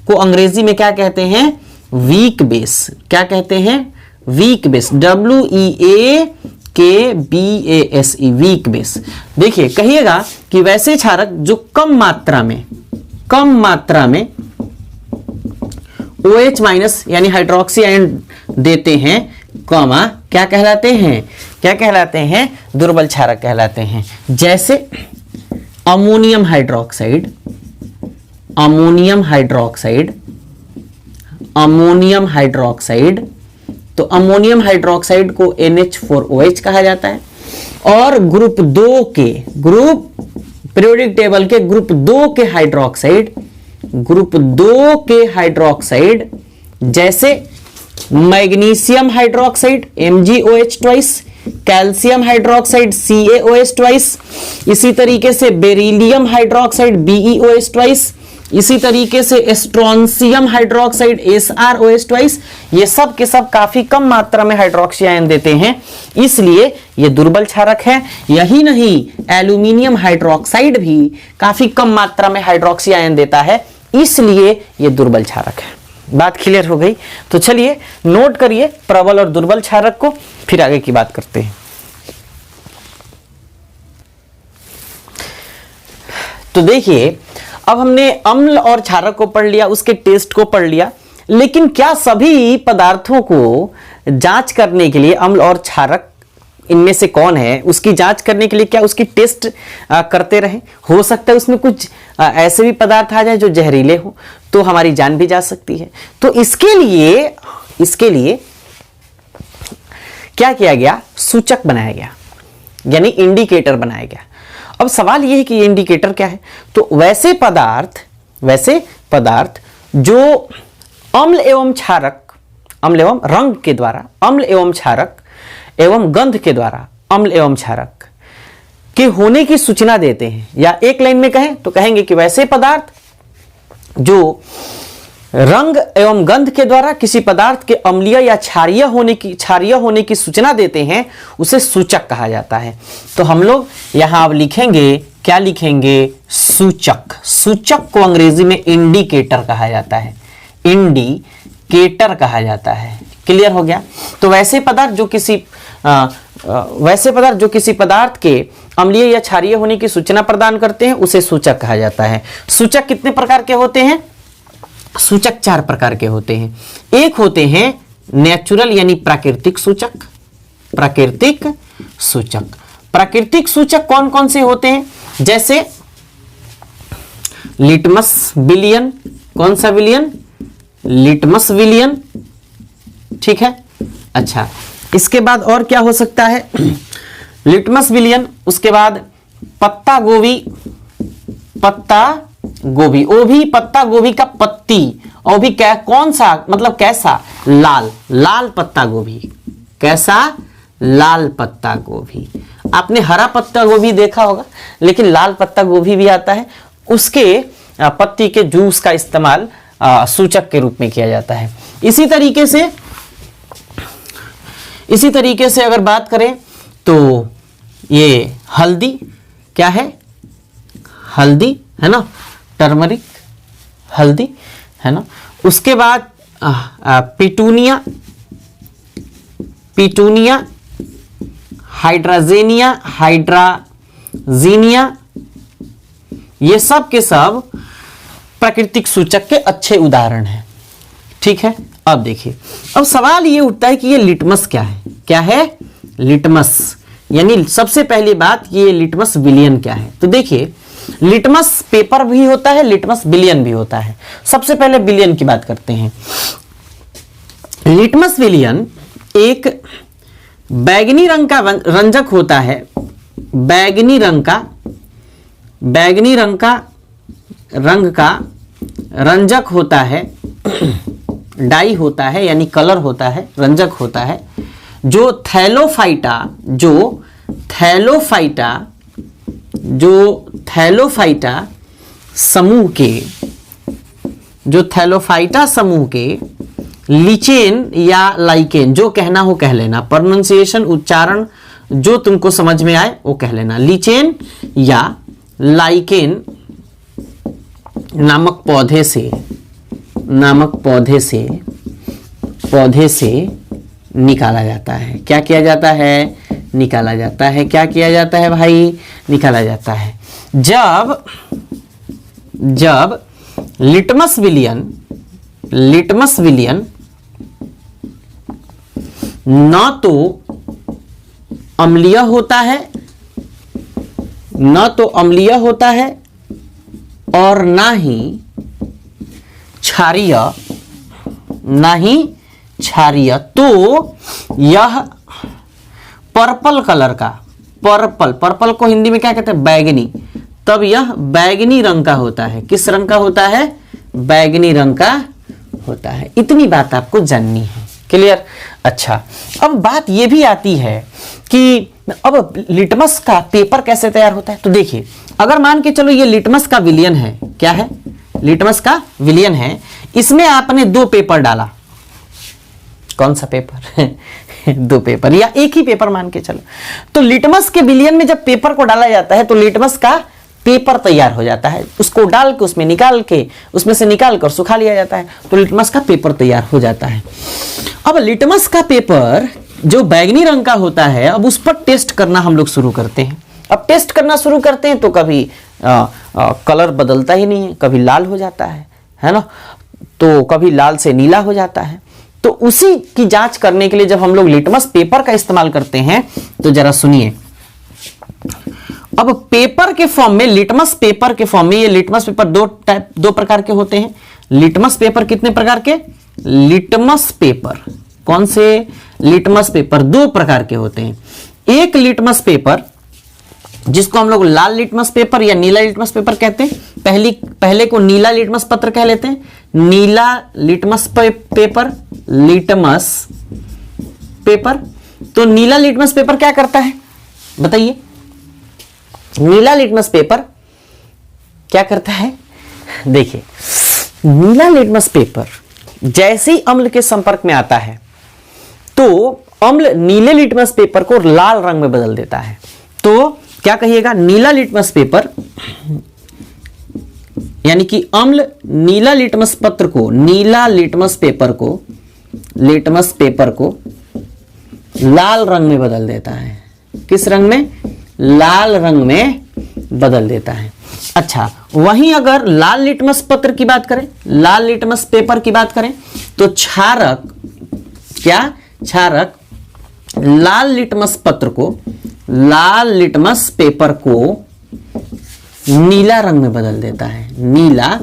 को अंग्रेजी में क्या कहते हैं, वीक बेस। क्या कहते हैं, weak base, WEAKBASE, weak base. देखिए कहिएगा कि वैसे क्षारक जो कम मात्रा में OH माइनस यानी हाइड्रोक्सी आयन देते हैं, कॉमा क्या कहलाते हैं, दुर्बल क्षारक कहलाते हैं। जैसे अमोनियम हाइड्रोक्साइड, तो अमोनियम हाइड्रोक्साइड को NH4OH कहा जाता है। और ग्रुप 2 के, ग्रुप पीरियोडिक टेबल के ग्रुप 2 के हाइड्रोक्साइड जैसे magnesium hydroxide MgOH twice, calcium hydroxide CaOH twice, इसी तरीके से बेरिलियम हाइड्रोक्साइड BeOH ट्वाइस, इसी तरीके से स्ट्रोंसियम हाइड्रोक्साइड SrOH ट्वाइस। ये सब के सब काफी कम मात्रा में हाइड्रोक्सी आयन देते हैं, इसलिए ये दुर्बल क्षारक है। यही नहीं, एल्यूमिनियम हाइड्रोक्साइड भी काफी कम मात्रा में हाइड्रोक्सी आयन देता है, इसलिए ये दुर्बल क्षारक है। बात क्लियर हो गई। तो चलिए नोट करिए प्रबल और दुर्बल क्षारक को, फिर आगे की बात करते हैं। तो देखिए अब हमने अम्ल और क्षारक को पढ़ लिया, उसके टेस्ट को पढ़ लिया, लेकिन क्या सभी पदार्थों को जांच करने के लिए अम्ल और क्षारक इनमें से कौन है उसकी जांच करने के लिए क्या उसकी टेस्ट करते रहे? हो सकता है उसमें कुछ ऐसे भी पदार्थ आ जाए जो जहरीले हो, तो हमारी जान भी जा सकती है। तो इसके लिए क्या किया गया, सूचक बनाया गया, यानी इंडिकेटर बनाया गया। अब सवाल यह है कि ये इंडिकेटर क्या है? तो वैसे पदार्थ जो अम्ल एवं क्षारक, अम्ल एवं रंग के द्वारा, अम्ल एवं क्षारक एवं गंध के द्वारा अम्ल एवं क्षारक के होने की सूचना देते हैं, या एक लाइन में कहें तो कहेंगे कि वैसे पदार्थ जो रंग एवं गंध के द्वारा किसी पदार्थ के अम्लीय या क्षारीय होने की सूचना देते हैं, उसे सूचक कहा जाता है। तो हम लोग यहां अब लिखेंगे, क्या लिखेंगे, सूचक। सूचक को अंग्रेजी में इंडिकेटर कहा जाता है, इंडिकेटर कहा जाता है। क्लियर हो गया? तो वैसे पदार्थ जो किसी पदार्थ के अम्लीय या क्षारीय होने की सूचना प्रदान करते हैं, उसे सूचक कहा जाता है। सूचक कितने प्रकार के होते हैं? सूचक 4 प्रकार के होते हैं। एक होते हैं नेचुरल यानी प्राकृतिक सूचक। प्राकृतिक सूचक कौन कौन से होते हैं? जैसे लिटमस विलियन। कौन सा विलियन? लिटमस विलियन। ठीक है, अच्छा, इसके बाद और क्या हो सकता है? लिटमस विलियन, उसके बाद पत्ता गोभी, वो भी पत्ता गोभी का पत्ती, और भी क्या, कौन सा, मतलब कैसा, लाल पत्ता गोभी। कैसा? लाल पत्ता गोभी। आपने हरा पत्ता गोभी देखा होगा, लेकिन लाल पत्ता गोभी भी आता है, उसके पत्ती के जूस का इस्तेमाल सूचक के रूप में किया जाता है। इसी तरीके से अगर बात करें तो ये हल्दी, क्या है? हल्दी है ना, टर्मरिक, हल्दी है ना। उसके बाद पिटूनिया हाइड्राजीनिया, ये सब के सब प्राकृतिक सूचक के अच्छे उदाहरण हैं। ठीक है, अब देखिए, अब सवाल ये उठता है कि ये लिटमस क्या है? क्या है? लिटमस, यानी सबसे पहली बात, ये लिटमस विलियन क्या है? तो देखिए, लिटमस पेपर भी होता है, लिटमस विलियन भी होता है। सबसे पहले विलियन की बात करते हैं। लिटमस विलियन एक बैगनी रंग का रंजक होता है, बैगनी रंग का रंजक होता है, डाई होता है, यानी कलर होता है, रंजक होता है, जो थैलोफाइटा समूह के लिचेन या लाइकेन, जो कहना हो कह लेना, प्रोनाउंसिएशन उच्चारण जो तुमको समझ में आए वो कह लेना, लिचेन या लाइकेन नामक पौधे से निकाला जाता है। क्या किया जाता है? निकाला जाता है। क्या किया जाता है भाई? निकाला जाता है। जब लिटमस विलियन न तो अम्लीय होता है और ना ही क्षारीय, तो यह पर्पल कलर का, पर्पल को हिंदी में क्या कहते हैं? बैगनी। तब यह बैगनी रंग का होता है। किस रंग का होता है? बैगनी रंग का होता है। इतनी बात आपको जाननी है। क्लियर? अच्छा, अब बात यह भी आती है कि अब लिटमस का पेपर कैसे तैयार होता है? तो देखिए, अगर मान के चलो ये लिटमस का विलियन है, क्या है? लिटमस का विलियन है, इसमें आपने 2 पेपर डाला। कौन सा पेपर? 2 पेपर या एक ही पेपर मान के चलो। तो लिटमस के विलियन में जब पेपर को डाला जाता है तो लिटमस का पेपर तैयार हो जाता है। उसको डाल के उसमें से निकाल कर सुखा लिया जाता है, तो लिटमस का पेपर तैयार हो जाता है। अब लिटमस का पेपर जो बैगनी रंग का होता है, अब उस पर टेस्ट करना हम लोग शुरू करते हैं। अब टेस्ट करना शुरू करते हैं तो कभी कलर बदलता ही नहीं है, कभी लाल हो जाता है ना, तो कभी लाल से नीला हो जाता है। तो उसी की जांच करने के लिए जब हम लोग लिटमस पेपर का इस्तेमाल करते हैं, तो जरा सुनिए। अब पेपर के फॉर्म में, लिटमस पेपर के फॉर्म में, ये लिटमस पेपर 2 प्रकार के होते हैं। लिटमस पेपर कितने प्रकार के? लिटमस पेपर, कौन से? लिटमस पेपर 2 प्रकार के होते हैं। एक लिटमस पेपर जिसको हम लोग लाल लिटमस पेपर या नीला लिटमस पेपर कहते हैं। पहले को नीला लिटमस पत्र कह लेते हैं, नीला लिटमस पेपर, लिटमस पेपर। तो नीला लिटमस पेपर क्या करता है बताइए? नीला लिटमस पेपर क्या करता है? देखिए, नीला लिटमस पेपर जैसे ही अम्ल के संपर्क में आता है तो अम्ल नीले लिटमस पेपर को लाल रंग में बदल देता है। तो क्या कहिएगा? नीला लिटमस पेपर, यानी कि अम्ल नीला लिटमस पेपर को लाल रंग में बदल देता है। किस रंग में? लाल रंग में बदल देता है। अच्छा, वहीं अगर लाल लिटमस पत्र की बात करें, लाल लिटमस पेपर की बात करें, तो क्षारक लाल लिटमस पेपर को नीला रंग में बदल देता है, नीला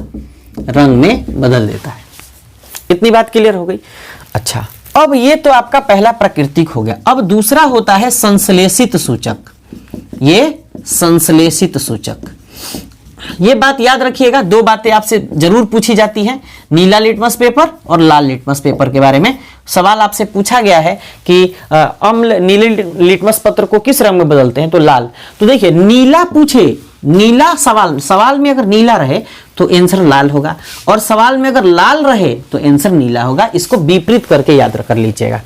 रंग में बदल देता है। इतनी बात क्लियर हो गई? अच्छा, अब ये तो आपका पहला प्राकृतिक हो गया। अब दूसरा होता है संश्लेषित सूचक। ये संश्लेषित सूचक, ये बात याद रखिएगा, 2 बातें आपसे जरूर पूछी जाती हैं, नीला लिटमस पेपर और लाल लिटमस पेपर के बारे में सवाल आपसे पूछा गया है कि अम्ल नीले लिटमस पत्र को किस रंग में बदलते हैं? तो लाल। तो देखिए, नीला पूछे, नीला सवाल में अगर नीला रहे तो आंसर लाल होगा, और सवाल में अगर लाल रहे तो आंसर नीला होगा। इसको विपरीत करके याद कर लीजिएगा।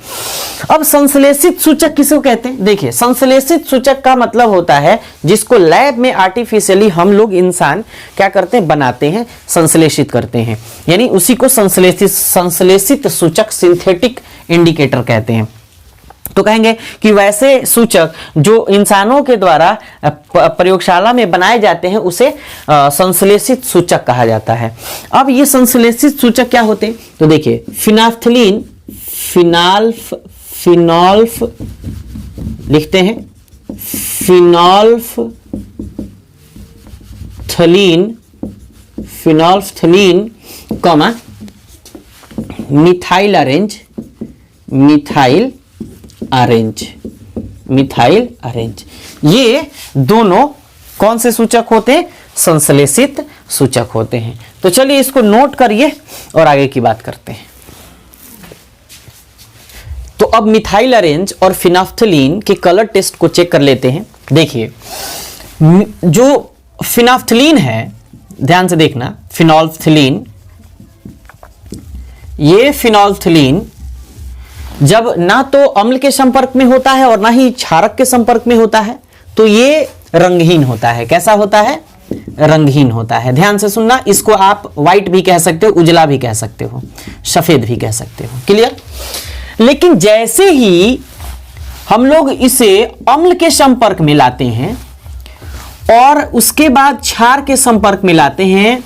अब संश्लेषित सूचक किसको कहते हैं? देखिए, संश्लेषित सूचक का मतलब होता है जिसको लैब में आर्टिफिशियली हम लोग इंसान क्या करते हैं? बनाते हैं, संश्लेषित करते हैं, यानी उसी को संश्लेषित सूचक, सिंथेटिक इंडिकेटर कहते हैं। तो कहेंगे कि वैसे सूचक जो इंसानों के द्वारा प्रयोगशाला में बनाए जाते हैं उसे संश्लेषित सूचक कहा जाता है। अब ये संश्लेषित सूचक क्या होते हैं? तो देखिए फिनाफ्थलीन, फिनोल्फ लिखते हैं, फिनोल्फथलीन कॉमा मिथाइल अरेंज, ये दोनों कौन से सूचक होते हैं? संश्लेषित सूचक होते हैं। तो चलिए इसको नोट करिए और आगे की बात करते हैं। तो अब मिथाइल अरेंज और फिनाफ्थलीन के कलर टेस्ट को चेक कर लेते हैं। देखिए जो फिनाफ्थलीन है, ध्यान से देखना, फिनोल्फथलीन, ये फिनोल्फथलीन जब ना तो अम्ल के संपर्क में होता है और ना ही क्षारक के संपर्क में होता है तो ये रंगहीन होता है। कैसा होता है? रंगहीन होता है। ध्यान से सुनना, इसको आप व्हाइट भी कह सकते हो, उजला भी कह सकते हो, सफेद भी कह सकते हो। क्लियर? लेकिन जैसे ही हम लोग इसे अम्ल के संपर्क में लाते हैं और उसके बाद क्षार के संपर्क में लाते हैं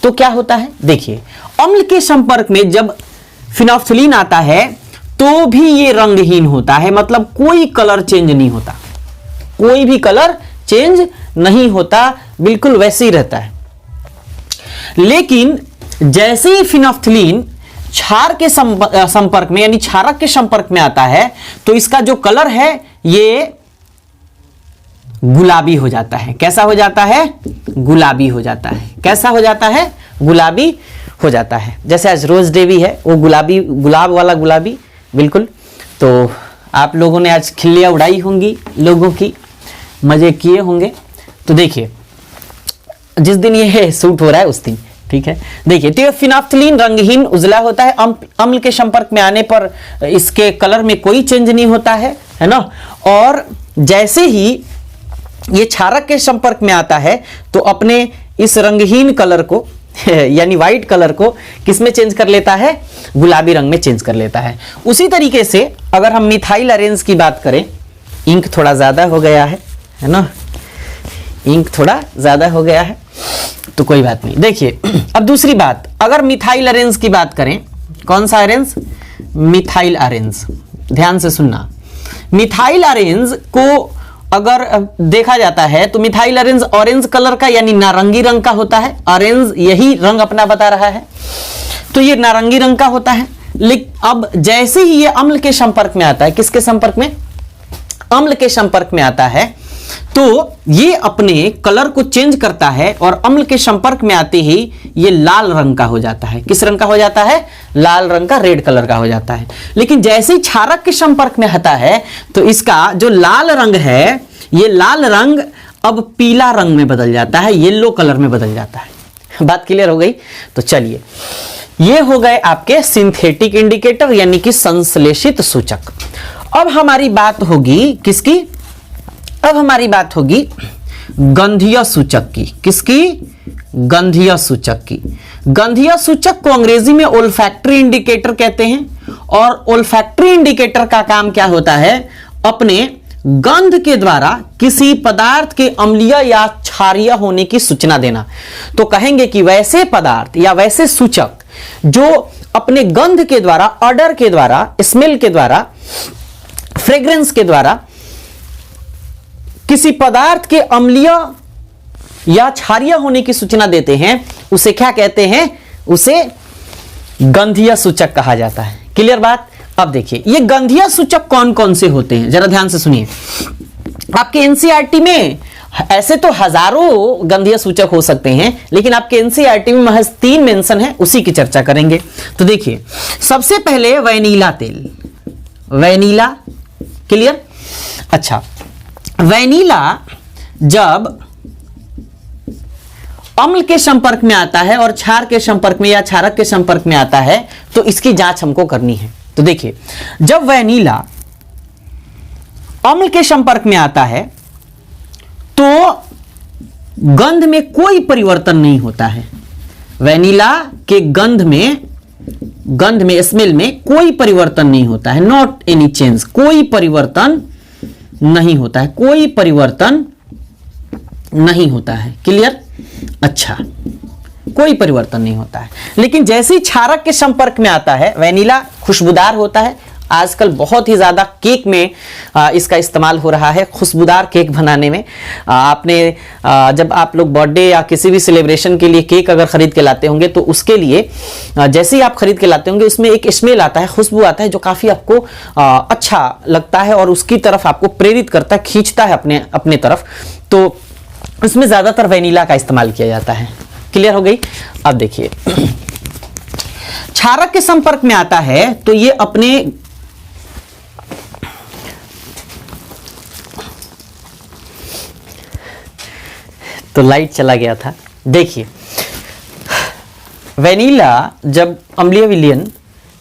तो क्या होता है? देखिए अम्ल के संपर्क में जब फिनोल्फथलीन आता है तो भी ये रंगहीन होता है, मतलब कोई कलर चेंज नहीं होता, कोई भी कलर चेंज नहीं होता, बिल्कुल वैसे ही रहता है। लेकिन जैसे ही फिनोल्फथलीन क्षार के संपर्क में यानी क्षारक के संपर्क में आता है तो इसका जो कलर है ये गुलाबी हो जाता है। कैसा हो जाता है? गुलाबी हो जाता है। कैसा हो जाता है? गुलाबी हो जाता है। जैसे आज रोज डे भी है, वो गुलाबी, गुलाब वाला गुलाबी, बिल्कुल। तो आप लोगों ने आज खिल्लियां उड़ाई होंगी, लोगों की मजे किए होंगे। तो देखिए जिस दिन ये शूट हो रहा है उस दिन, ठीक है। देखिए तो फिनोल्फथलीन रंगहीन उजला होता है, अम्ल के संपर्क में आने पर इसके कलर में कोई चेंज नहीं होता है ना। और जैसे ही ये क्षारक के संपर्क में आता है तो अपने इस रंगहीन कलर को यानी व्हाइट कलर को किस में चेंज कर लेता है? गुलाबी रंग में चेंज कर लेता है। उसी तरीके से अगर हम मिथाइल अरेंज की बात करें, इंक थोड़ा ज्यादा हो गया है ना, इंक थोड़ा ज्यादा हो गया है तो कोई बात नहीं। देखिए अब दूसरी बात, अगर मिथाइल अरेंज की बात करें, कौन सा अरेंज? Methyl arrange. ध्यान से सुनना, मिथाइल अरेंज को अगर देखा जाता है तो मिथाइल अरेंज ऑरेंज कलर का यानी नारंगी रंग का होता है। ऑरेंज यही रंग अपना बता रहा है, तो ये नारंगी रंग का होता है। लेकिन अब जैसे ही ये अम्ल के संपर्क में आता है, किसके संपर्क में? अम्ल के संपर्क में आता है तो ये अपने कलर को चेंज करता है और अम्ल के संपर्क में आते ही ये लाल रंग का हो जाता है। किस रंग का हो जाता है? लाल रंग का, रेड कलर का हो जाता है। लेकिन जैसे ही क्षारक के संपर्क में आता है तो इसका जो लाल रंग है, ये लाल रंग अब पीला रंग में बदल जाता है, येलो कलर में बदल जाता है। बात क्लियर हो गई? तो चलिए ये हो गए आपके सिंथेटिक इंडिकेटर यानी कि संश्लेषित सूचक। अब हमारी बात होगी किसकी? अब हमारी बात होगी गंधीय सूचक की। किसकी? गंधीय सूचक की। गंधीय सूचक को अंग्रेजी में ओल्फैक्टरी इंडिकेटर कहते हैं। और ओल्फैक्टरी इंडिकेटर का काम क्या होता है? अपने गंध के द्वारा किसी पदार्थ के अम्लीय या क्षारीय होने की सूचना देना। तो कहेंगे कि वैसे पदार्थ या वैसे सूचक जो अपने गंध के द्वारा, ऑडर के द्वारा, स्मेल के द्वारा, फ्रेग्रेंस के द्वारा किसी पदार्थ के अम्लीय या क्षारीय होने की सूचना देते हैं, उसे क्या कहते हैं? उसे गंधीय सूचक कहा जाता है। क्लियर बात? अब देखिए ये गंधीय सूचक कौन कौन से होते हैं, जरा ध्यान से सुनिए। आपके एनसीईआरटी में ऐसे तो हजारों गंधीय सूचक हो सकते हैं, लेकिन आपके एनसीईआरटी में महज 3 मेंशन है, उसी की चर्चा करेंगे। तो देखिए सबसे पहले वैनिला तेल, वैनिला। क्लियर? अच्छा, वैनिला जब अम्ल के संपर्क में आता है और क्षार के संपर्क में या क्षारक के संपर्क में आता है तो इसकी जांच हमको करनी है। तो देखिए जब वैनिला अम्ल के संपर्क में आता है तो गंध में कोई परिवर्तन नहीं होता है। वैनिला के गंध में गंध में, स्मेल में कोई परिवर्तन नहीं होता है, नॉट एनी चेंज, कोई परिवर्तन नहीं होता है, कोई परिवर्तन नहीं होता है। क्लियर? अच्छा, कोई परिवर्तन नहीं होता है। लेकिन जैसे ही क्षारक के संपर्क में आता है, वेनिला खुशबूदार होता है। आजकल बहुत ही ज्यादा केक में इसका इस्तेमाल हो रहा है, खुशबूदार केक बनाने में। आपने जब आप लोग बर्थडे या किसी भी सेलिब्रेशन के लिए केक अगर खरीद के लाते होंगे तो उसके लिए जैसे ही आप खरीद के लाते होंगे उसमें एक स्मेल आता है, खुशबू आता है जो काफी आपको अच्छा लगता है और उसकी तरफ आपको प्रेरित करता है, खींचता है अपने तरफ। तो इसमें ज्यादातर वेनिला का इस्तेमाल किया जाता है। क्लियर हो गई? अब देखिए, क्षारक के संपर्क में आता है तो ये अपने तो लाइट चला गया था। देखिए, वेनिला जब अम्लीय विलयन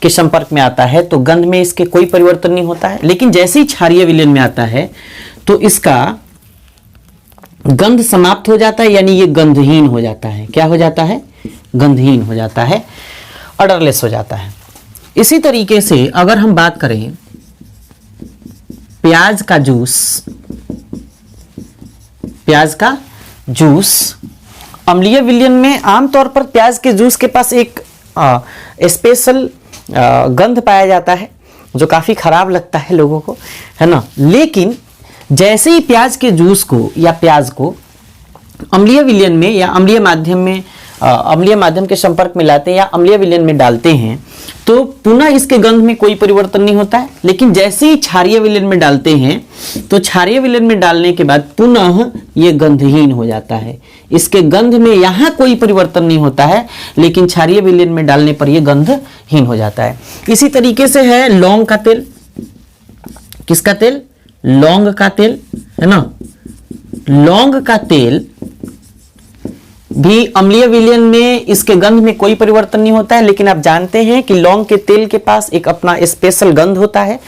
के संपर्क में आता है तो गंध में इसके कोई परिवर्तन नहीं होता है। लेकिन जैसे ही क्षारीय विलयन में आता है तो इसका गंध समाप्त हो जाता है, यानी ये गंधहीन हो जाता है। क्या हो जाता है? गंधहीन हो जाता है, ऑर्डरलेस हो जाता है। इसी तरीके से अगर हम बात करें प्याज का जूस, प्याज का जूस अम्लीय विलयन में आमतौर पर प्याज के जूस के पास एक स्पेशल गंध पाया जाता है जो काफी खराब लगता है लोगों को, है ना। लेकिन जैसे ही प्याज के जूस को या प्याज को अम्लीय विलयन में या अम्लीय माध्यम के संपर्क में लाते हैं या अम्लीय विलयन में डालते हैं तो पुनः इसके गंध में कोई परिवर्तन नहीं होता है। लेकिन जैसे ही क्षारीय विलयन में डालते हैं तो क्षारीय विलयन में डालने के बाद पुनः ये गंधहीन हो जाता है। इसके गंध में यहां कोई परिवर्तन नहीं होता है, लेकिन क्षारीय विलयन में डालने पर यह गंधहीन हो जाता है। इसी तरीके से है लौंग का तेल। किसका तेल? लौंग का तेल, है ना। लौंग का तेल भी अम्लीय विलयन में इसके गंध में कोई परिवर्तन नहीं होता है। लेकिन आप जानते हैं कि लौंग के तेल के पास एक अपना स्पेशल गंध होता है।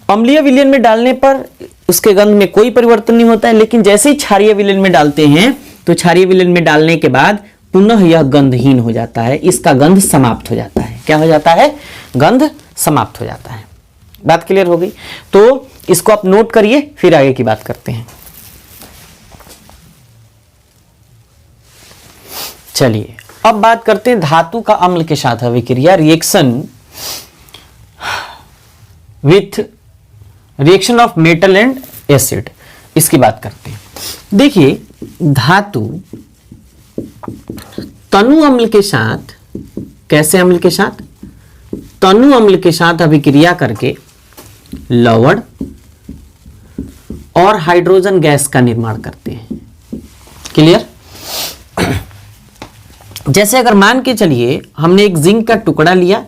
अम्लीय विलयन में डालने पर उसके गंध में कोई परिवर्तन नहीं होता है। लेकिन जैसे ही क्षारीय विलयन में डालते हैं तो क्षारीय विलयन में डालने के बाद पुनः यह गंधहीन हो जाता है, इसका गंध समाप्त हो जाता है। क्या हो जाता है? गंध समाप्त हो जाता है। बात क्लियर हो गई? तो इसको आप नोट करिए, फिर आगे की बात करते हैं। चलिए अब बात करते हैं धातु का अम्ल के साथ अभिक्रिया, reaction with reaction of metal and acid, इसकी बात करते हैं। देखिए, धातु तनु अम्ल के साथ, कैसे अम्ल के साथ? तनु अम्ल के साथ अभिक्रिया करके लवण और हाइड्रोजन गैस का निर्माण करते हैं। क्लियर? जैसे अगर मान के चलिए हमने एक जिंक का टुकड़ा लिया,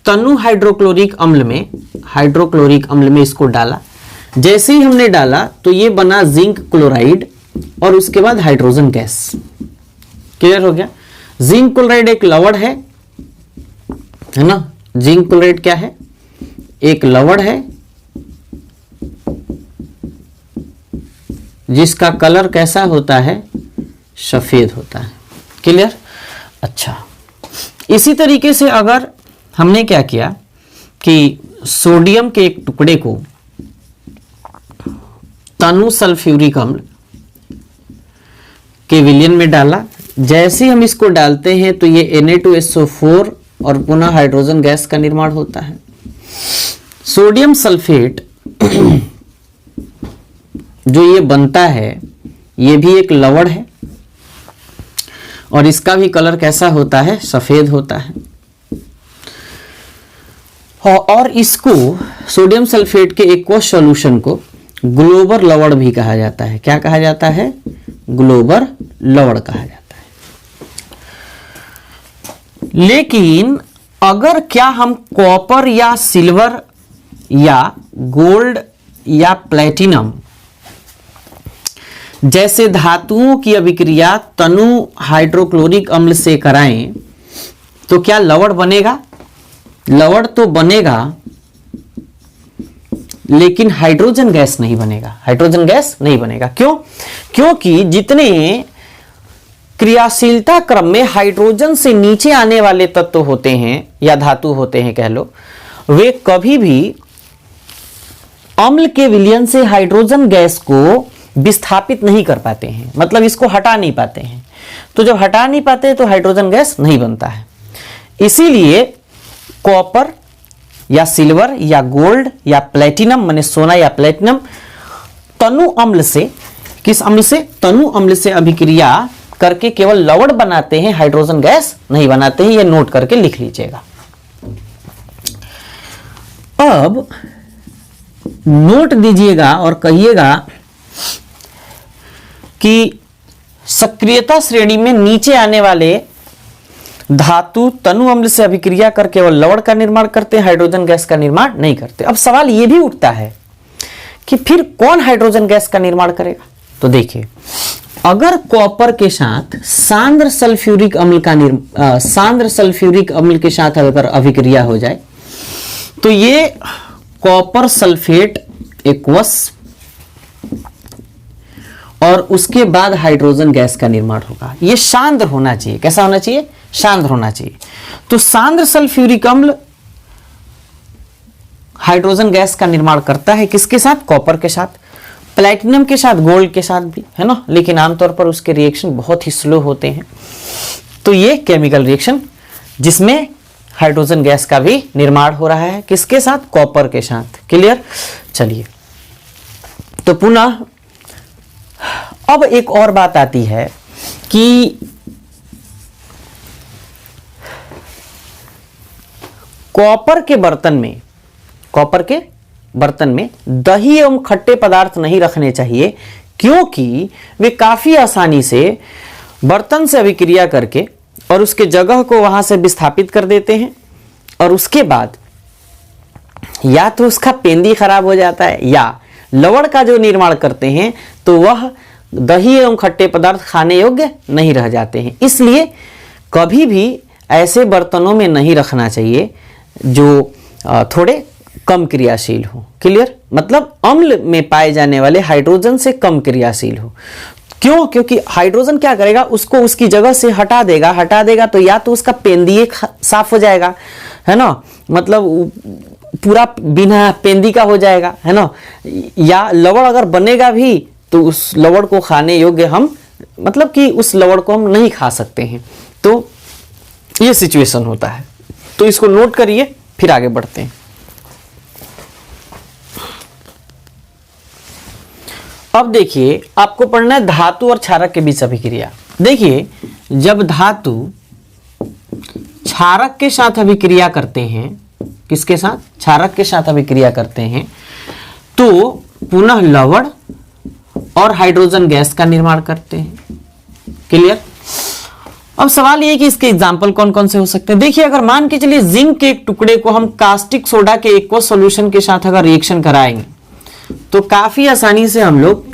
तनु हाइड्रोक्लोरिक अम्ल में इसको डाला। जैसे ही हमने डाला तो ये बना जिंक क्लोराइड और उसके बाद हाइड्रोजन गैस। क्लियर हो गया? जिंक क्लोराइड एक लवण है ना। जिंक क्लोराइड क्या है? एक लवण है जिसका कलर कैसा होता है? सफेद होता है। क्लियर? अच्छा, इसी तरीके से अगर हमने क्या किया कि सोडियम के एक टुकड़े को तनु सल्फ्यूरिक अम्ल के विलयन में डाला, जैसे ही हम इसको डालते हैं तो ये Na2SO4 और पुनः हाइड्रोजन गैस का निर्माण होता है। सोडियम सल्फेट जो ये बनता है ये भी एक लवण है और इसका भी कलर कैसा होता है? सफेद होता है। और इसको सोडियम सल्फेट के एक्वस सॉल्यूशन को ग्लोबर लवण भी कहा जाता है। क्या कहा जाता है? ग्लोबर लवण कहा जाता है। लेकिन अगर क्या हम कॉपर या सिल्वर या गोल्ड या प्लेटिनम जैसे धातुओं की अभिक्रिया तनु हाइड्रोक्लोरिक अम्ल से कराएं तो क्या लवण बनेगा? लवण तो बनेगा लेकिन हाइड्रोजन गैस नहीं बनेगा। हाइड्रोजन गैस नहीं बनेगा। क्यों? क्योंकि जितने क्रियाशीलता क्रम में हाइड्रोजन से नीचे आने वाले तत्व होते हैं या धातु होते हैं कह लो, वे कभी भी अम्ल के विलयन से हाइड्रोजन गैस को विस्थापित नहीं कर पाते हैं, मतलब इसको हटा नहीं पाते हैं। तो जब हटा नहीं पाते तो हाइड्रोजन गैस नहीं बनता है। इसीलिए कॉपर या सिल्वर या गोल्ड या प्लेटिनम माने सोना या प्लेटिनम तनु अम्ल से, किस अम्ल से? तनु अम्ल से अभिक्रिया करके केवल लवण बनाते हैं, हाइड्रोजन गैस नहीं बनाते हैं। यह नोट करके लिख लीजिएगा। अब नोट दीजिएगा और कहिएगा कि सक्रियता श्रेणी में नीचे आने वाले धातु तनु अम्ल से अभिक्रिया कर केवल लवण का निर्माण करते हैं, हाइड्रोजन गैस का निर्माण नहीं करते। अब सवाल यह भी उठता है कि फिर कौन हाइड्रोजन गैस का निर्माण करेगा? तो देखिए, अगर कॉपर के साथ सांद्र सल्फ्यूरिक अम्ल के साथ अगर अभिक्रिया हो जाए तो ये कॉपर सल्फेट एक्वस और उसके बाद हाइड्रोजन गैस का निर्माण होगा। यह सांद्र होना चाहिए। कैसा होना चाहिए? सांद्र होना चाहिए। तो सांद्र सल्फ्यूरिक अम्ल हाइड्रोजन गैस का निर्माण करता है किसके साथ? कॉपर के साथ, प्लैटिनम के साथ, गोल्ड के साथ भी, है ना। लेकिन आमतौर पर उसके रिएक्शन बहुत ही स्लो होते हैं। तो ये केमिकल रिएक्शन जिसमें हाइड्रोजन गैस का भी निर्माण हो रहा है, किसके साथ? कॉपर के साथ। क्लियर? चलिए, तो पुनः अब एक और बात आती है कि कॉपर के बर्तन में दही एवं खट्टे पदार्थ नहीं रखने चाहिए, क्योंकि वे काफी आसानी से बर्तन से अभिक्रिया करके और उसके जगह को वहां से विस्थापित कर देते हैं, और उसके बाद या तो उसका पेंदी खराब हो जाता है या लवण का जो निर्माण करते हैं तो वह दही एवं खट्टे पदार्थ खाने योग्य नहीं रह जाते हैं। इसलिए कभी भी ऐसे बर्तनों में नहीं रखना चाहिए जो थोड़े कम क्रियाशील हो। क्लियर? मतलब अम्ल में पाए जाने वाले हाइड्रोजन से कम क्रियाशील हो। क्यों? क्योंकि हाइड्रोजन क्या करेगा, उसको उसकी जगह से हटा देगा तो या तो उसका पेंदिए साफ हो जाएगा, है ना, मतलब पूरा बिना पेंदी का हो जाएगा, है ना, या लवण अगर बनेगा भी तो उस लवण को खाने योग्य हम, मतलब कि उस लवण को हम नहीं खा सकते हैं। तो ये सिचुएशन होता है। तो इसको नोट करिए, फिर आगे बढ़ते हैं। अब देखिए, आपको पढ़ना है धातु और क्षारक के बीच अभिक्रिया। देखिए, जब धातु क्षारक के साथ अभिक्रिया करते हैं, किसके साथ? क्षारक के साथ अभिक्रिया करते हैं, तो पुनः लवण और हाइड्रोजन गैस का निर्माण करते हैं। क्लियर? अब सवाल ये कि इसके एग्जाम्पल कौन कौन से हो सकते हैं। देखिए, अगर मान के चलिए जिंक के एक टुकड़े को हम कास्टिक सोडा के एक्वस सॉल्यूशन के साथ अगर रिएक्शन कराएंगे तो काफी आसानी से हम लोग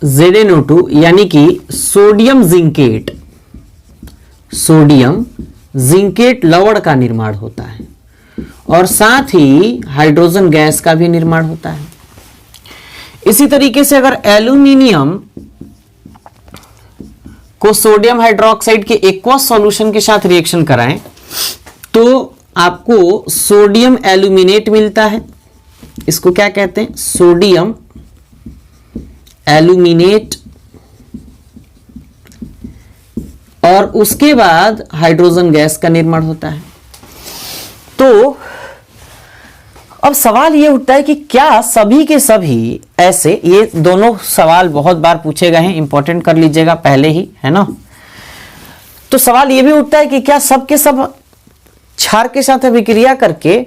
2ZnO2 यानी कि सोडियम जिंकेट लवण का निर्माण होता है, और साथ ही हाइड्रोजन गैस का भी निर्माण होता है। इसी तरीके से अगर एल्यूमिनियम को सोडियम हाइड्रोक्साइड के एक्वस सॉल्यूशन के साथ रिएक्शन कराएं तो आपको सोडियम एल्यूमिनेट मिलता है। इसको क्या कहते हैं? Sodium aluminate. और उसके बाद हाइड्रोजन गैस का निर्माण होता है। तो अब सवाल यह उठता है कि क्या सभी के सभी ऐसे, ये दोनों सवाल बहुत बार पूछे गए हैं, इंपॉर्टेंट कर लीजिएगा पहले ही, है ना। तो सवाल यह भी उठता है कि क्या सब के सब क्षार के साथ अभिक्रिया करके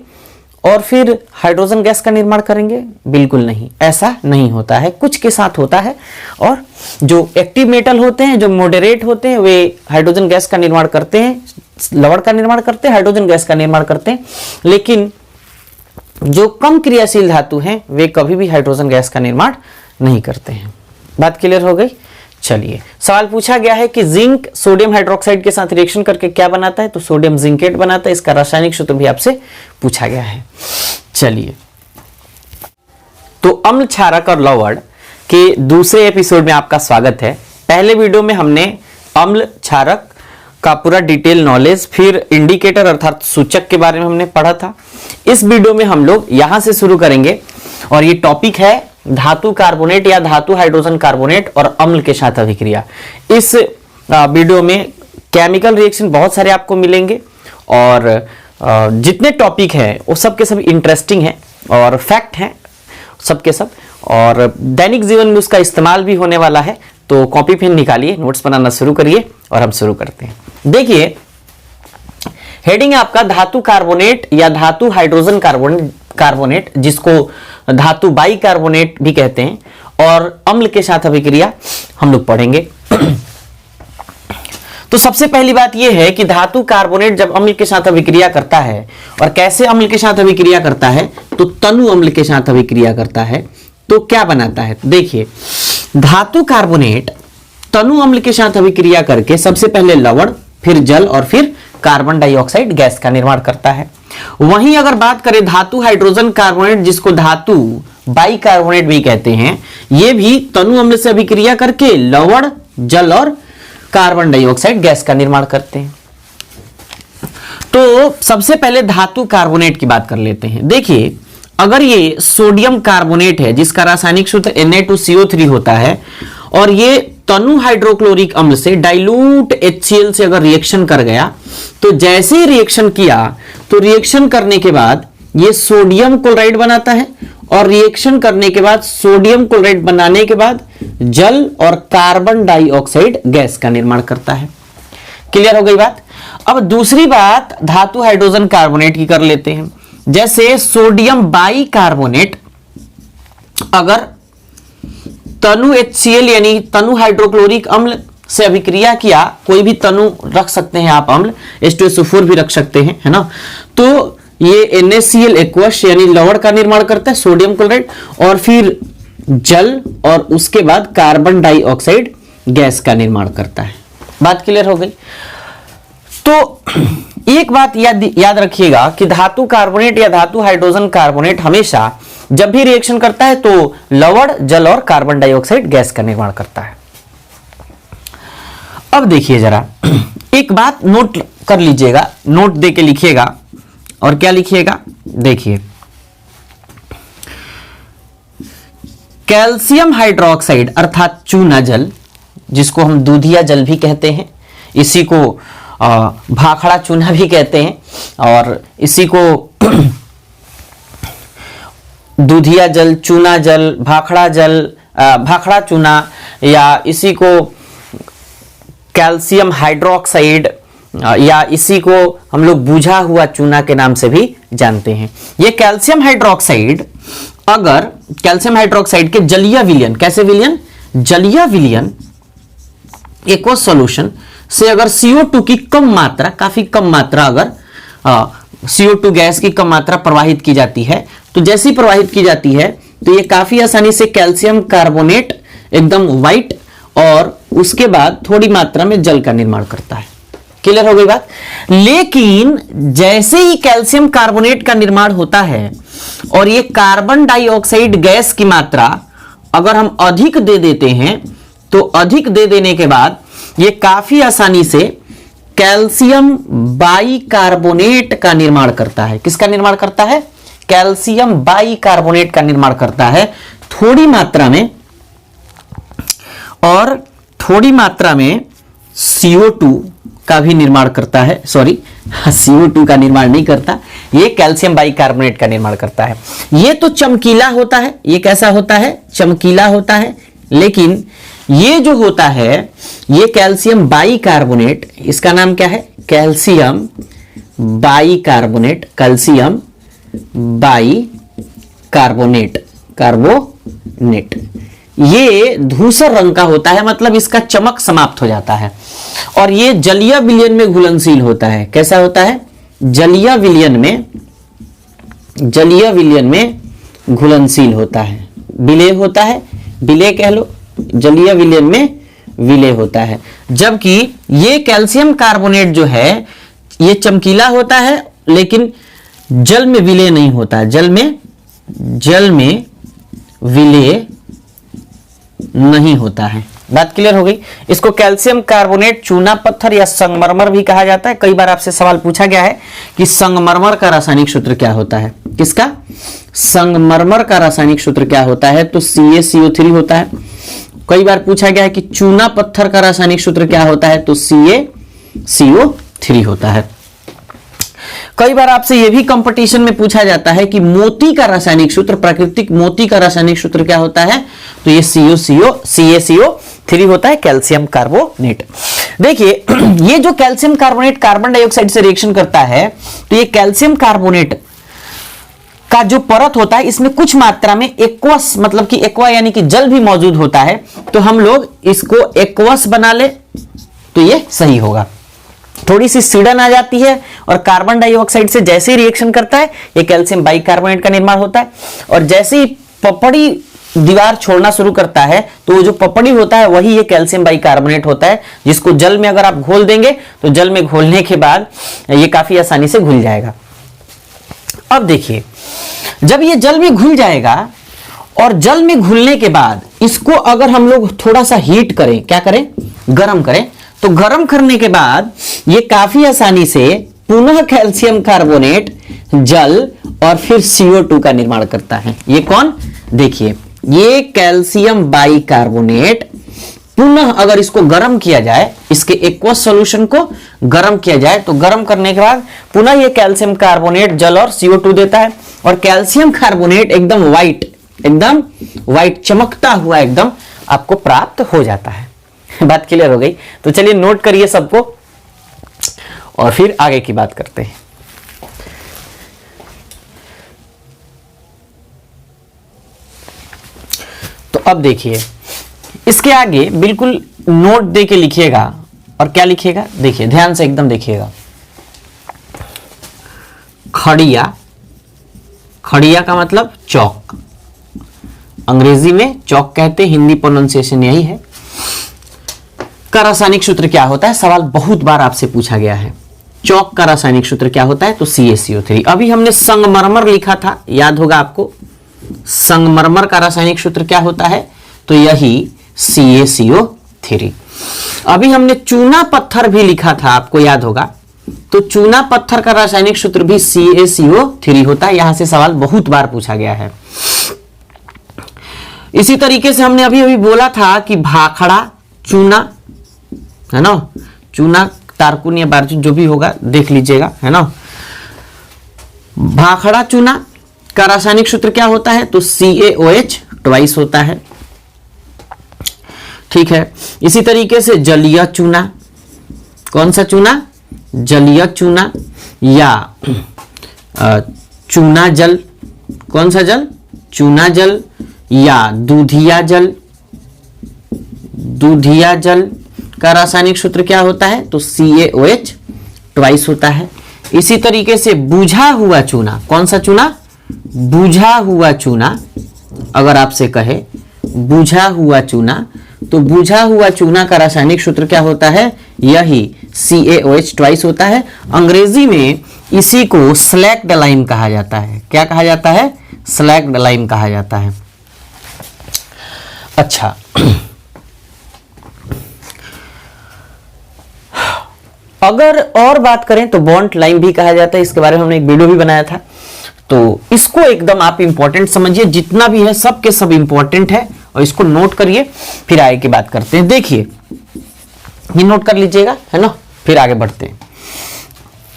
और फिर हाइड्रोजन गैस का निर्माण करेंगे? बिल्कुल नहीं, ऐसा नहीं होता है। कुछ के साथ होता है, और जो एक्टिव मेटल होते हैं, जो मॉडरेट होते हैं, वे हाइड्रोजन गैस का निर्माण करते हैं, लवण का निर्माण करते हैं, हाइड्रोजन गैस का निर्माण करते हैं। लेकिन जो कम क्रियाशील धातु हैं वे कभी भी हाइड्रोजन गैस का निर्माण नहीं करते हैं। बात क्लियर हो गई? चलिए, सवाल पूछा गया है कि जिंक सोडियम हाइड्रोक्साइड के साथ रिएक्शन करके क्या बनाता है? तो सोडियम जिंकेट बनाता है। इसका रासायनिक सूत्र भी आपसे पूछा गया है। चलिए, तो अम्ल, क्षारक और लवण के दूसरे एपिसोड में आपका स्वागत है। पहले वीडियो में हमने अम्ल क्षारक का पूरा डिटेल नॉलेज, फिर इंडिकेटर अर्थात सूचक के बारे में हमने पढ़ा था। इस वीडियो में हम लोग यहां से शुरू करेंगे और ये टॉपिक है धातु कार्बोनेट या धातु हाइड्रोजन कार्बोनेट और अम्ल के साथ अभिक्रिया। इस वीडियो में केमिकल रिएक्शन बहुत सारे आपको मिलेंगे और जितने टॉपिक हैं वो सब के सब इंटरेस्टिंग हैं और फैक्ट हैं सब के सब, और दैनिक जीवन में उसका इस्तेमाल भी होने वाला है। तो कॉपी पेन निकालिए, नोट्स बनाना शुरू करिए और हम शुरू करते हैं। देखिए, हेडिंग है आपका धातु कार्बोनेट या धातु हाइड्रोजन कार्बोनेट जिसको धातु बाई कार्बोनेट भी कहते हैं, और अम्ल के साथ अभिक्रिया हम लोग पढ़ेंगे। तो सबसे पहली बात यह है कि धातु कार्बोनेट जब अम्ल के साथ अभिक्रिया करता है, और कैसे अम्ल के साथ अभिक्रिया करता है, तो तनु अम्ल के साथ अभिक्रिया करता है, तो क्या बनाता है। देखिए, धातु कार्बोनेट तनु अम्ल के साथ अभिक्रिया करके सबसे पहले लवण, फिर जल और फिर कार्बन डाइऑक्साइड गैस का निर्माण करता है। वहीं अगर बात करें धातु हाइड्रोजन कार्बोनेट जिसको धातु बाई कार्बोनेट भी कहते हैं, यह भी तनु अम्ल से अभिक्रिया करके लवण, जल और कार्बन डाइऑक्साइड गैस का निर्माण करते हैं। तो सबसे पहले धातु कार्बोनेट की बात कर लेते हैं। देखिए, अगर ये सोडियम कार्बोनेट है जिसका रासायनिक सूत्र Na2CO3 होता है, और ये तनु हाइड्रोक्लोरिक अम्ल से डाइल्यूट HCl से अगर रिएक्शन कर गया, तो जैसे ही रिएक्शन किया तो रिएक्शन करने के बाद ये सोडियम क्लोराइड बनाता है, और रिएक्शन करने के बाद सोडियम क्लोराइड बनाने के बाद जल और कार्बन डाइऑक्साइड गैस का निर्माण करता है। क्लियर हो गई बात। अब दूसरी बात धातु हाइड्रोजन कार्बोनेट की कर लेते हैं। जैसे सोडियम बाई कार्बोनेट अगर तनु HCl यानी तनु हाइड्रोक्लोरिक अम्ल से अभिक्रिया किया, कोई भी तनु रख सकते हैं आप अम्ल, H2SO4 भी रख सकते हैं, है ना, तो ये NaCl एक्वस यानी लवण का निर्माण करता है, सोडियम क्लोराइड, और फिर जल, और उसके बाद कार्बन डाइऑक्साइड गैस का निर्माण करता है। बात क्लियर हो गई। तो एक बात याद रखिएगा कि धातु कार्बोनेट या धातु हाइड्रोजन कार्बोनेट हमेशा जब भी रिएक्शन करता है तो लवण, जल और कार्बन डाइऑक्साइड गैस का निर्माण करता है। अब देखिए जरा, एक बात नोट कर लीजिएगा, नोट दे के लिखिएगा। और क्या लिखिएगा, देखिए, कैल्शियम हाइड्रोक्साइड अर्थात चूना जल, जिसको हम दूधिया जल भी कहते हैं, इसी को भाखड़ा चूना भी कहते हैं, और इसी को दूधिया जल, चूना जल, भाखड़ा जल, भाखड़ा चूना, या इसी को कैल्शियम हाइड्रोक्साइड, या इसी को हम लोग बुझा हुआ चूना के नाम से भी जानते हैं। ये कैल्शियम हाइड्रोक्साइड, अगर कैल्शियम हाइड्रोक्साइड के जलीय विलयन, कैसे विलयन, जलीय विलयन एक्वस सॉल्यूशन से अगर CO2 की कम मात्रा, काफी कम मात्रा, अगर CO2 गैस की कम मात्रा प्रवाहित की जाती है, तो जैसी प्रवाहित की जाती है तो ये काफी आसानी से कैल्शियम कार्बोनेट एकदम व्हाइट, और उसके बाद थोड़ी मात्रा में जल का निर्माण करता है। क्लियर हो गई बात। लेकिन जैसे ही कैल्शियम कार्बोनेट का निर्माण होता है और ये कार्बन डाइऑक्साइड गैस की मात्रा अगर हम अधिक दे देते हैं, तो अधिक दे देने के बाद ये काफी आसानी से कैल्शियम बाई कार्बोनेट का निर्माण करता है। किसका निर्माण करता है, कैल्शियम बाई कार्बोनेट का निर्माण करता है, थोड़ी मात्रा में, और थोड़ी मात्रा में CO2 का भी निर्माण करता है। सॉरी, CO2 का निर्माण नहीं करता, ये कैल्शियम बाई कार्बोनेट का निर्माण करता है। ये तो चमकीला होता है, ये कैसा होता है, चमकीला होता है, लेकिन ये जो होता है ये कैल्शियम बाई कार्बोनेट, इसका नाम क्या है, calcium by carbonate, calcium by carbonate, carbonate, ये धूसर रंग का होता है, मतलब इसका चमक समाप्त हो जाता है, और ये जलीय विलयन में घुलनशील होता है। कैसा होता है, जलीय विलयन में घुलनशील होता है, विलेय होता है, विलेय कह लो, जलीय विलयन में विलेय होता है। जबकि ये कैल्शियम कार्बोनेट जो है ये चमकीला होता है, लेकिन जल में विलेय नहीं होता है, जल में विलेय नहीं होता है। बात क्लियर हो गई। इसको कैल्शियम कार्बोनेट, चूना पत्थर या संगमरमर भी कहा जाता है। कई बार आपसे सवाल पूछा गया है कि संगमरमर का रासायनिक सूत्र क्या होता है। किसका? संगमरमर का रासायनिक सूत्र क्या होता है? तो CaCO3 होता है। कई बार पूछा गया है कि चूना पत्थर का रासायनिक सूत्र क्या होता है? तो CaCO3 होता है। कई बार आपसे यह भी कंपटीशन में पूछा जाता है कि मोती का रासायनिक सूत्र, प्राकृतिक मोती का रासायनिक सूत्र क्या होता है? तो ये CaCO3 होता है, कैल्शियम कार्बोनेट। देखिए ये जो कैल्शियम कार्बोनेट कार्बन डाइऑक्साइड से रिएक्शन करता है, तो ये कैल्शियम कार्बोनेट का जो परत होता है इसमें कुछ मात्रा में एक्वस, मतलब कि एक्वा यानी कि जल भी मौजूद होता है। तो हम लोग इसको एक्वस बना ले तो ये सही होगा। थोड़ी सी सीडन आ जाती है और कार्बन डाइऑक्साइड से जैसे ही रिएक्शन करता है ये कैल्शियम बाइकार्बोनेट का निर्माण होता है। और जैसे ही पपड़ी दीवार छोड़ना शुरू करता है तो वो जो पपड़ी होता है वही ये कैल्शियम बाइकार्बोनेट होता है, जिसको जल में अगर आप घोल देंगे तो जल में घोलने के बाद ये काफी आसानी से घुल जाएगा। अब देखिए, जब ये जल में घुल जाएगा और जल में घुलने के बाद इसको अगर हम लोग थोड़ा सा हीट करें, क्या करें? गर्म करें, तो गर्म करने के बाद ये काफी आसानी से पुनः कैल्शियम कार्बोनेट, जल और फिर CO2 का निर्माण करता है। ये कौन? देखिए, ये कैल्शियम बाइकार्बोनेट पुनः अगर इसको गर्म किया जाए, इसके एक्वस सॉल्यूशन को गर्म किया जाए, तो गर्म करने के बाद पुनः ये कैल्शियम कार्बोनेट, जल और CO2 देता है। और कैल्शियम कार्बोनेट एकदम व्हाइट चमकता हुआ एकदम आपको प्राप्त हो जाता है। बात क्लियर हो गई? तो चलिए नोट करिए सबको और फिर आगे की बात करते हैं। तो अब देखिए, इसके आगे बिल्कुल नोट दे के लिखिएगा। और क्या लिखिएगा? देखिए, ध्यान से एकदम देखिएगा। खड़िया, खड़िया का मतलब चौक, अंग्रेजी में चौक कहते, हिंदी प्रोनाउंसिएशन यही है। का रासायनिक सूत्र क्या होता है? सवाल बहुत बार आपसे पूछा गया है। चौक का रासायनिक सूत्र क्या होता है? तो CaCO3। अभी हमने संगमरमर लिखा था, याद होगा आपको। संगमरमर का रासायनिक सूत्र क्या होता है? तो यही CaCO3। अभी हमने चूना पत्थर भी लिखा था, आपको याद होगा। तो चूना पत्थर का रासायनिक सूत्र भी CaCO3 होता है। यहां से सवाल बहुत बार पूछा गया है। इसी तरीके से हमने अभी बोला था कि भाखड़ा चूना, है ना, चूना तारकुन या बारचून जो भी होगा देख लीजिएगा, है ना। भाखड़ा चूना का रासायनिक सूत्र क्या होता है? तो CaOH ट्वाइस होता है। ठीक है। इसी तरीके से जलीय चूना, कौन सा चूना? जलीय चूना या चूना जल, कौन सा जल? चूना जल या दूधिया जल, दूधिया जल का रासायनिक सूत्र क्या होता है? तो CaOH ट्वाइस होता है। इसी तरीके से बुझा हुआ चूना, कौन सा चूना? बुझा हुआ चूना। अगर आपसे कहे बुझा हुआ चूना, तो बुझा हुआ चूना का रासायनिक सूत्र क्या होता है? यही CaOH ट्वाइस होता है। अंग्रेजी में इसी को स्लैक्ड लाइम कहा जाता है। क्या कहा जाता है? स्लैक्ड लाइम कहा जाता है। अच्छा, अगर और बात करें तो बॉन्ड लाइम भी कहा जाता है। इसके बारे में हमने एक वीडियो भी बनाया था। तो इसको एकदम आप इंपॉर्टेंट समझिए, जितना भी है सब के सब इंपॉर्टेंट है और इसको नोट करिए, फिर आगे की बात करते हैं। देखिए, ये नोट कर लीजिएगा, है ना, फिर आगे बढ़ते हैं।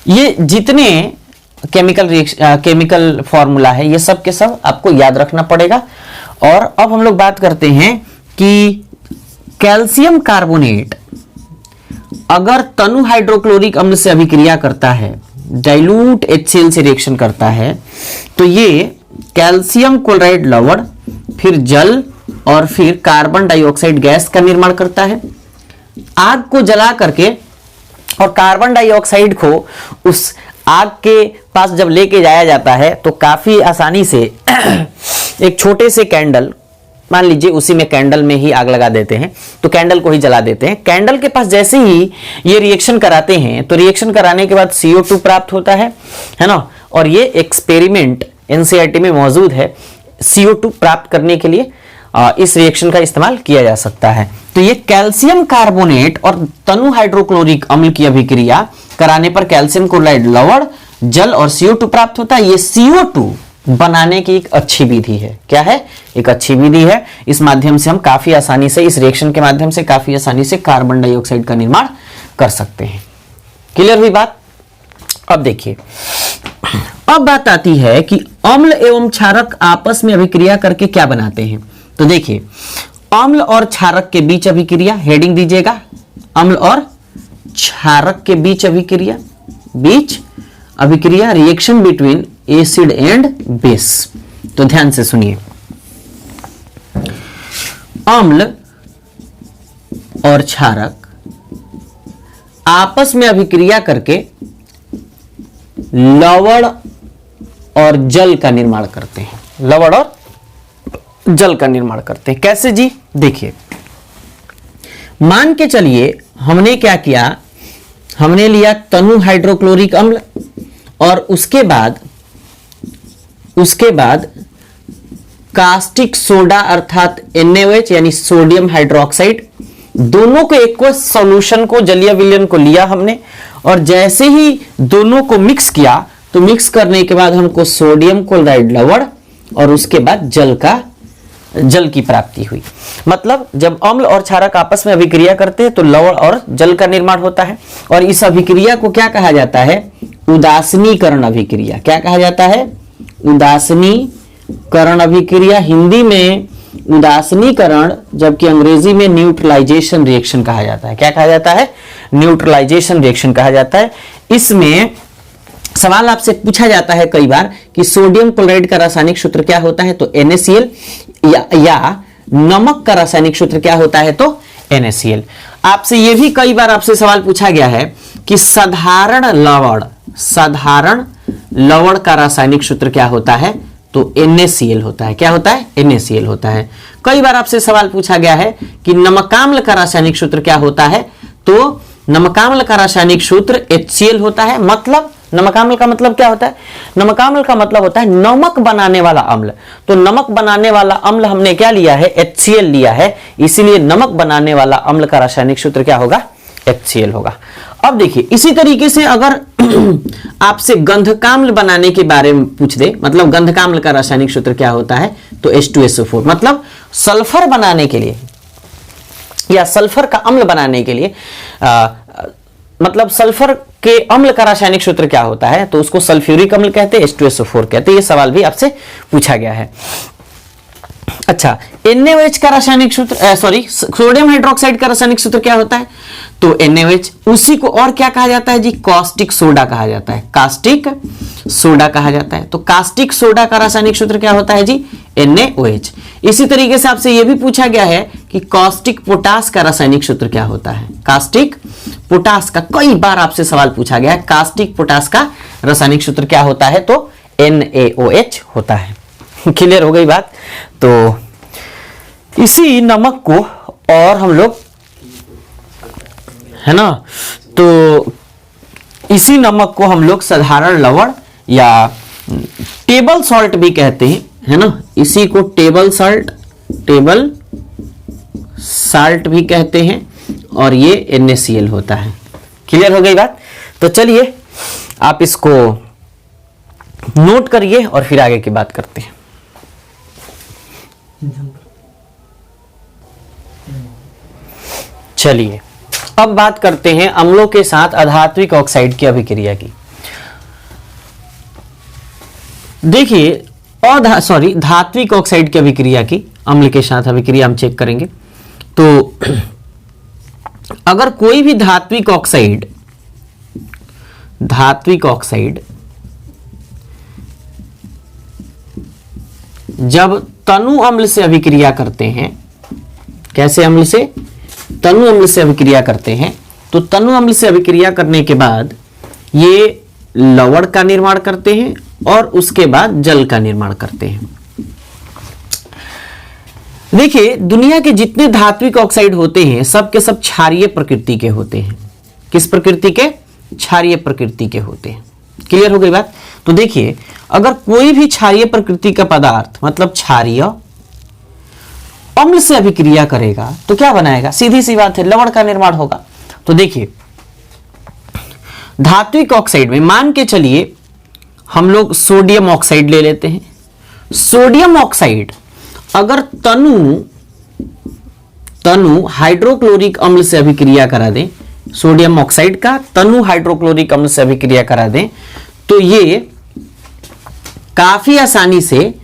ये जितने केमिकल फॉर्मूला है ये सब के सब आपको याद रखना पड़ेगा। और अब हम लोग बात करते हैं कि कैल्शियम कार्बोनेट अगर तनु हाइड्रोक्लोरिक अम्ल से अभिक्रिया करता है, डाइल्यूट HCl से रिएक्शन करता है, तो ये कैल्शियम क्लोराइड लवण, फिर जल और फिर कार्बन डाइऑक्साइड गैस का निर्माण करता है। आग को जला करके और कार्बन डाइऑक्साइड को उस आग के पास जब लेके जाया जाता है तो काफी आसानी से एक छोटे से कैंडल, मान लीजिए उसी में कैंडल में ही आग लगा देते हैं, तो कैंडल को ही जला देते हैं। कैंडल के पास जैसे ही ये रिएक्शन कराते हैं तो रिएक्शन कराने के बाद CO2 प्राप्त होता है ना। और ये एक्सपेरिमेंट NCERT में मौजूद है CO2 प्राप्त करने के लिए। इस रिएक्शन का इस्तेमाल किया जा सकता है। तो ये कैल्शियम कार्बोनेट और तनु हाइड्रोक्लोरिक अम्ल की अभिक्रिया कराने पर कैल्शियम क्लोराइड लवण, जल और CO2 प्राप्त होता है। ये CO2 बनाने की एक अच्छी विधि है। क्या है? एक अच्छी विधि है। इस माध्यम से हम काफी आसानी से, इस रिएक्शन के माध्यम से काफी आसानी से कार्बन डाइऑक्साइड का निर्माण कर सकते हैं। क्लियर हुई बात? अब देखिए, अब बात आती है कि अम्ल एवं क्षारक आपस में अभिक्रिया करके क्या बनाते हैं। तो देखिए, अम्ल और क्षारक के बीच अभिक्रिया, हेडिंग दीजिएगा, अम्ल और क्षारक के बीच अभिक्रिया, reaction between acid and base. तो ध्यान से सुनिए, अम्ल और क्षारक आपस में अभिक्रिया करके लवण और जल का निर्माण करते हैं। लवण और जल का निर्माण करते हैं। कैसे जी? देखिए, मान के चलिए हमने क्या किया, हमने लिया तनु हाइड्रोक्लोरिक अम्ल और उसके बाद कास्टिक सोडा अर्थात NaOH यानी सोडियम हाइड्रोक्साइड, दोनों को एक सॉल्यूशन को, जलीय विलयन को लिया हमने, और जैसे ही दोनों को मिक्स किया तो मिक्स करने के बाद हमको सोडियम क्लोराइड लवण और उसके बाद जल की प्राप्ति हुई। मतलब जब अम्ल और क्षारक आपस में अभिक्रिया करते हैं तो लवण और जल का निर्माण होता है। और इस अभिक्रिया को क्या कहा जाता है? उदासीनीकरण अभिक्रिया। क्या कहा जाता है? उदासीनीकरण अभिक्रिया। हिंदी में उदासीनीकरण, जबकि अंग्रेजी में न्यूट्रलाइजेशन रिएक्शन कहा जाता है। क्या कहा जाता है? न्यूट्रलाइजेशन रिएक्शन कहा जाता है। इसमें सवाल आपसे पूछा जाता है कई बार कि सोडियम क्लोराइड का रासायनिक सूत्र क्या होता है, तो NaCl, या नमक का रासायनिक सूत्र क्या होता है, तो NaCl। आपसे यह भी कई बार आपसे सवाल पूछा गया है कि साधारण लवण का रासायनिक सूत्र क्या होता है, तो NaCl होता है। क्या होता है? NaCl होता है। कई बार आपसे सवाल पूछा गया है कि नमकाम्ल का रासायनिक सूत्र क्या होता है, तो नमकाम्ल का रासायनिक सूत्र HCl होता है। मतलब नमकाम्ल का मतलब क्या होता है? नमकाम्ल का मतलब होता है नमक बनाने वाला अम्ल। तो नमक बनाने वाला अम्ल हमने क्या लिया है? HCl लिया है, इसीलिए नमक बनाने वाला अम्ल का रासायनिक सूत्र क्या होगा? HCl होगा। अब देखिए, इसी तरीके से अगर आपसे गंधकाम्ल बनाने के बारे में पूछ दे, मतलब गंधकाम्ल का रासायनिक सूत्र क्या होता है, तो H2SO4। मतलब सल्फर बनाने के लिए या सल्फर का अम्ल बनाने के लिए मतलब सल्फर के अम्ल का रासायनिक सूत्र क्या होता है, तो उसको सल्फ्यूरिक अम्ल कहते हैं, H2SO4 कहते हैं। ये सवाल भी आपसे पूछा गया है। अच्छा, NaOH का रासायनिक सूत्र, सोडियम हाइड्रोक्साइड का रासायनिक सूत्र क्या होता है, तो NaOH। उसी को और क्या कहा जाता है जी? कास्टिक सोडा कहा जाता है। कास्टिक सोडा कहा जाता है। तो कास्टिक सोडा का रासायनिक सूत्र क्या होता है जी? NaOH। इसी तरीके से आपसे यह भी पूछा गया है कि कास्टिक पोटास का रासायनिक सूत्र क्या होता है। कास्टिक पोटास का कई बार आपसे सवाल पूछा गया है, कास्टिक पोटास का रासायनिक सूत्र क्या होता है, तो NaOH होता है। क्लियर हो गई बात? तो इसी नमक को और हम लोग, है ना, तो इसी नमक को हम लोग साधारण लवण या टेबल सॉल्ट भी कहते हैं, है ना। इसी को टेबल साल्ट भी कहते हैं और ये NaCl होता है। क्लियर हो गई बात? तो चलिए आप इसको नोट करिए और फिर आगे की बात करते हैं। चलिए अब बात करते हैं अम्लों के साथ अधात्विक ऑक्साइड की अभिक्रिया की। देखिए धात्विक ऑक्साइड की अभिक्रिया की, अम्ल के साथ अभिक्रिया हम चेक करेंगे। तो अगर कोई भी धात्विक ऑक्साइड जब तनु अम्ल से अभिक्रिया करते हैं, कैसे अम्ल से? तनु अम्ल से अभिक्रिया करते हैं, तो तनु अम्ल से अभिक्रिया करने के बाद ये लवण का निर्माण करते हैं और उसके बाद जल का निर्माण करते हैं। देखिए दुनिया के जितने धात्विक ऑक्साइड होते हैं सब के सब क्षारीय प्रकृति के होते हैं। किस प्रकृति के? क्षारीय प्रकृति के होते हैं। क्लियर हो गई बात? तो देखिए अगर कोई भी क्षारीय प्रकृति का पदार्थ, मतलब क्षारीय अम्ल से अभिक्रिया करेगा तो क्या बनाएगा, सीधी सी बात है, लवण का निर्माण होगा। तो देखिए धात्विक ऑक्साइड में मान के चलिए हम लोग सोडियम ऑक्साइड ले लेते हैं। सोडियम ऑक्साइड अगर तनु हाइड्रोक्लोरिक अम्ल से अभिक्रिया करा दें, सोडियम ऑक्साइड का तनु हाइड्रोक्लोरिक अम्ल से अभिक्रिया करा दें, तो ये काफी आसानी से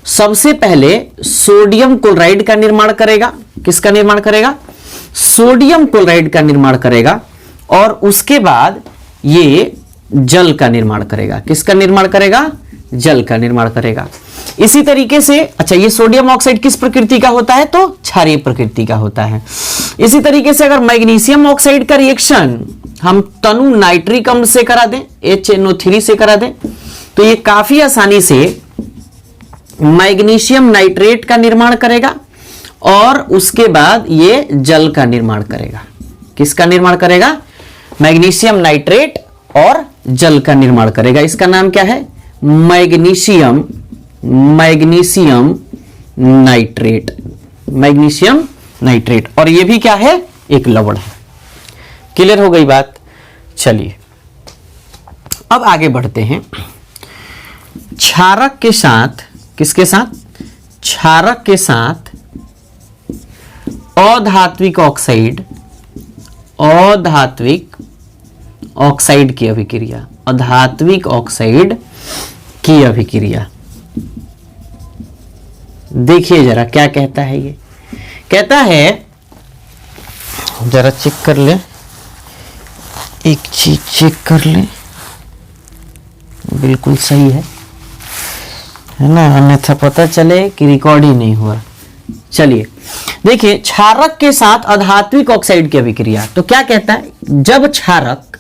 सबसे पहले सोडियम क्लोराइड का निर्माण करेगा। किसका निर्माण करेगा, सोडियम क्लोराइड का निर्माण करेगा, और उसके बाद ये जल का निर्माण करेगा। किसका निर्माण करेगा, जल का निर्माण करेगा। इसी तरीके से अच्छा, ये सोडियम ऑक्साइड किस प्रकृति का होता है, तो क्षारीय प्रकृति का होता है। इसी तरीके से अगर मैग्नीशियम ऑक्साइड का रिएक्शन हम तनु नाइट्रिक अम्ल से करा दें, HNO3 से करा दें, तो ये काफी आसानी से मैग्नीशियम नाइट्रेट का निर्माण करेगा, और उसके बाद ये जल का निर्माण करेगा। किसका निर्माण करेगा, मैग्नीशियम नाइट्रेट और जल का निर्माण करेगा। इसका नाम क्या है, मैग्नीशियम नाइट्रेट, मैग्नीशियम नाइट्रेट। और ये भी क्या है, एक लवण है। क्लियर हो गई बात। चलिए अब आगे बढ़ते हैं। क्षारक के साथ, किसके साथ, क्षारक के साथ अधात्विक ऑक्साइड की अभिक्रिया, अधात्विक ऑक्साइड की अभिक्रिया। देखिए जरा क्या कहता है, ये कहता है, जरा चेक कर ले, एक चीज चेक कर ले, बिल्कुल सही है ना, अन्यथा पता चले कि रिकॉर्ड ही नहीं हुआ। चलिए देखिए, क्षारक के साथ अधात्विक ऑक्साइड की अभिक्रिया। तो क्या कहता है, जब क्षारक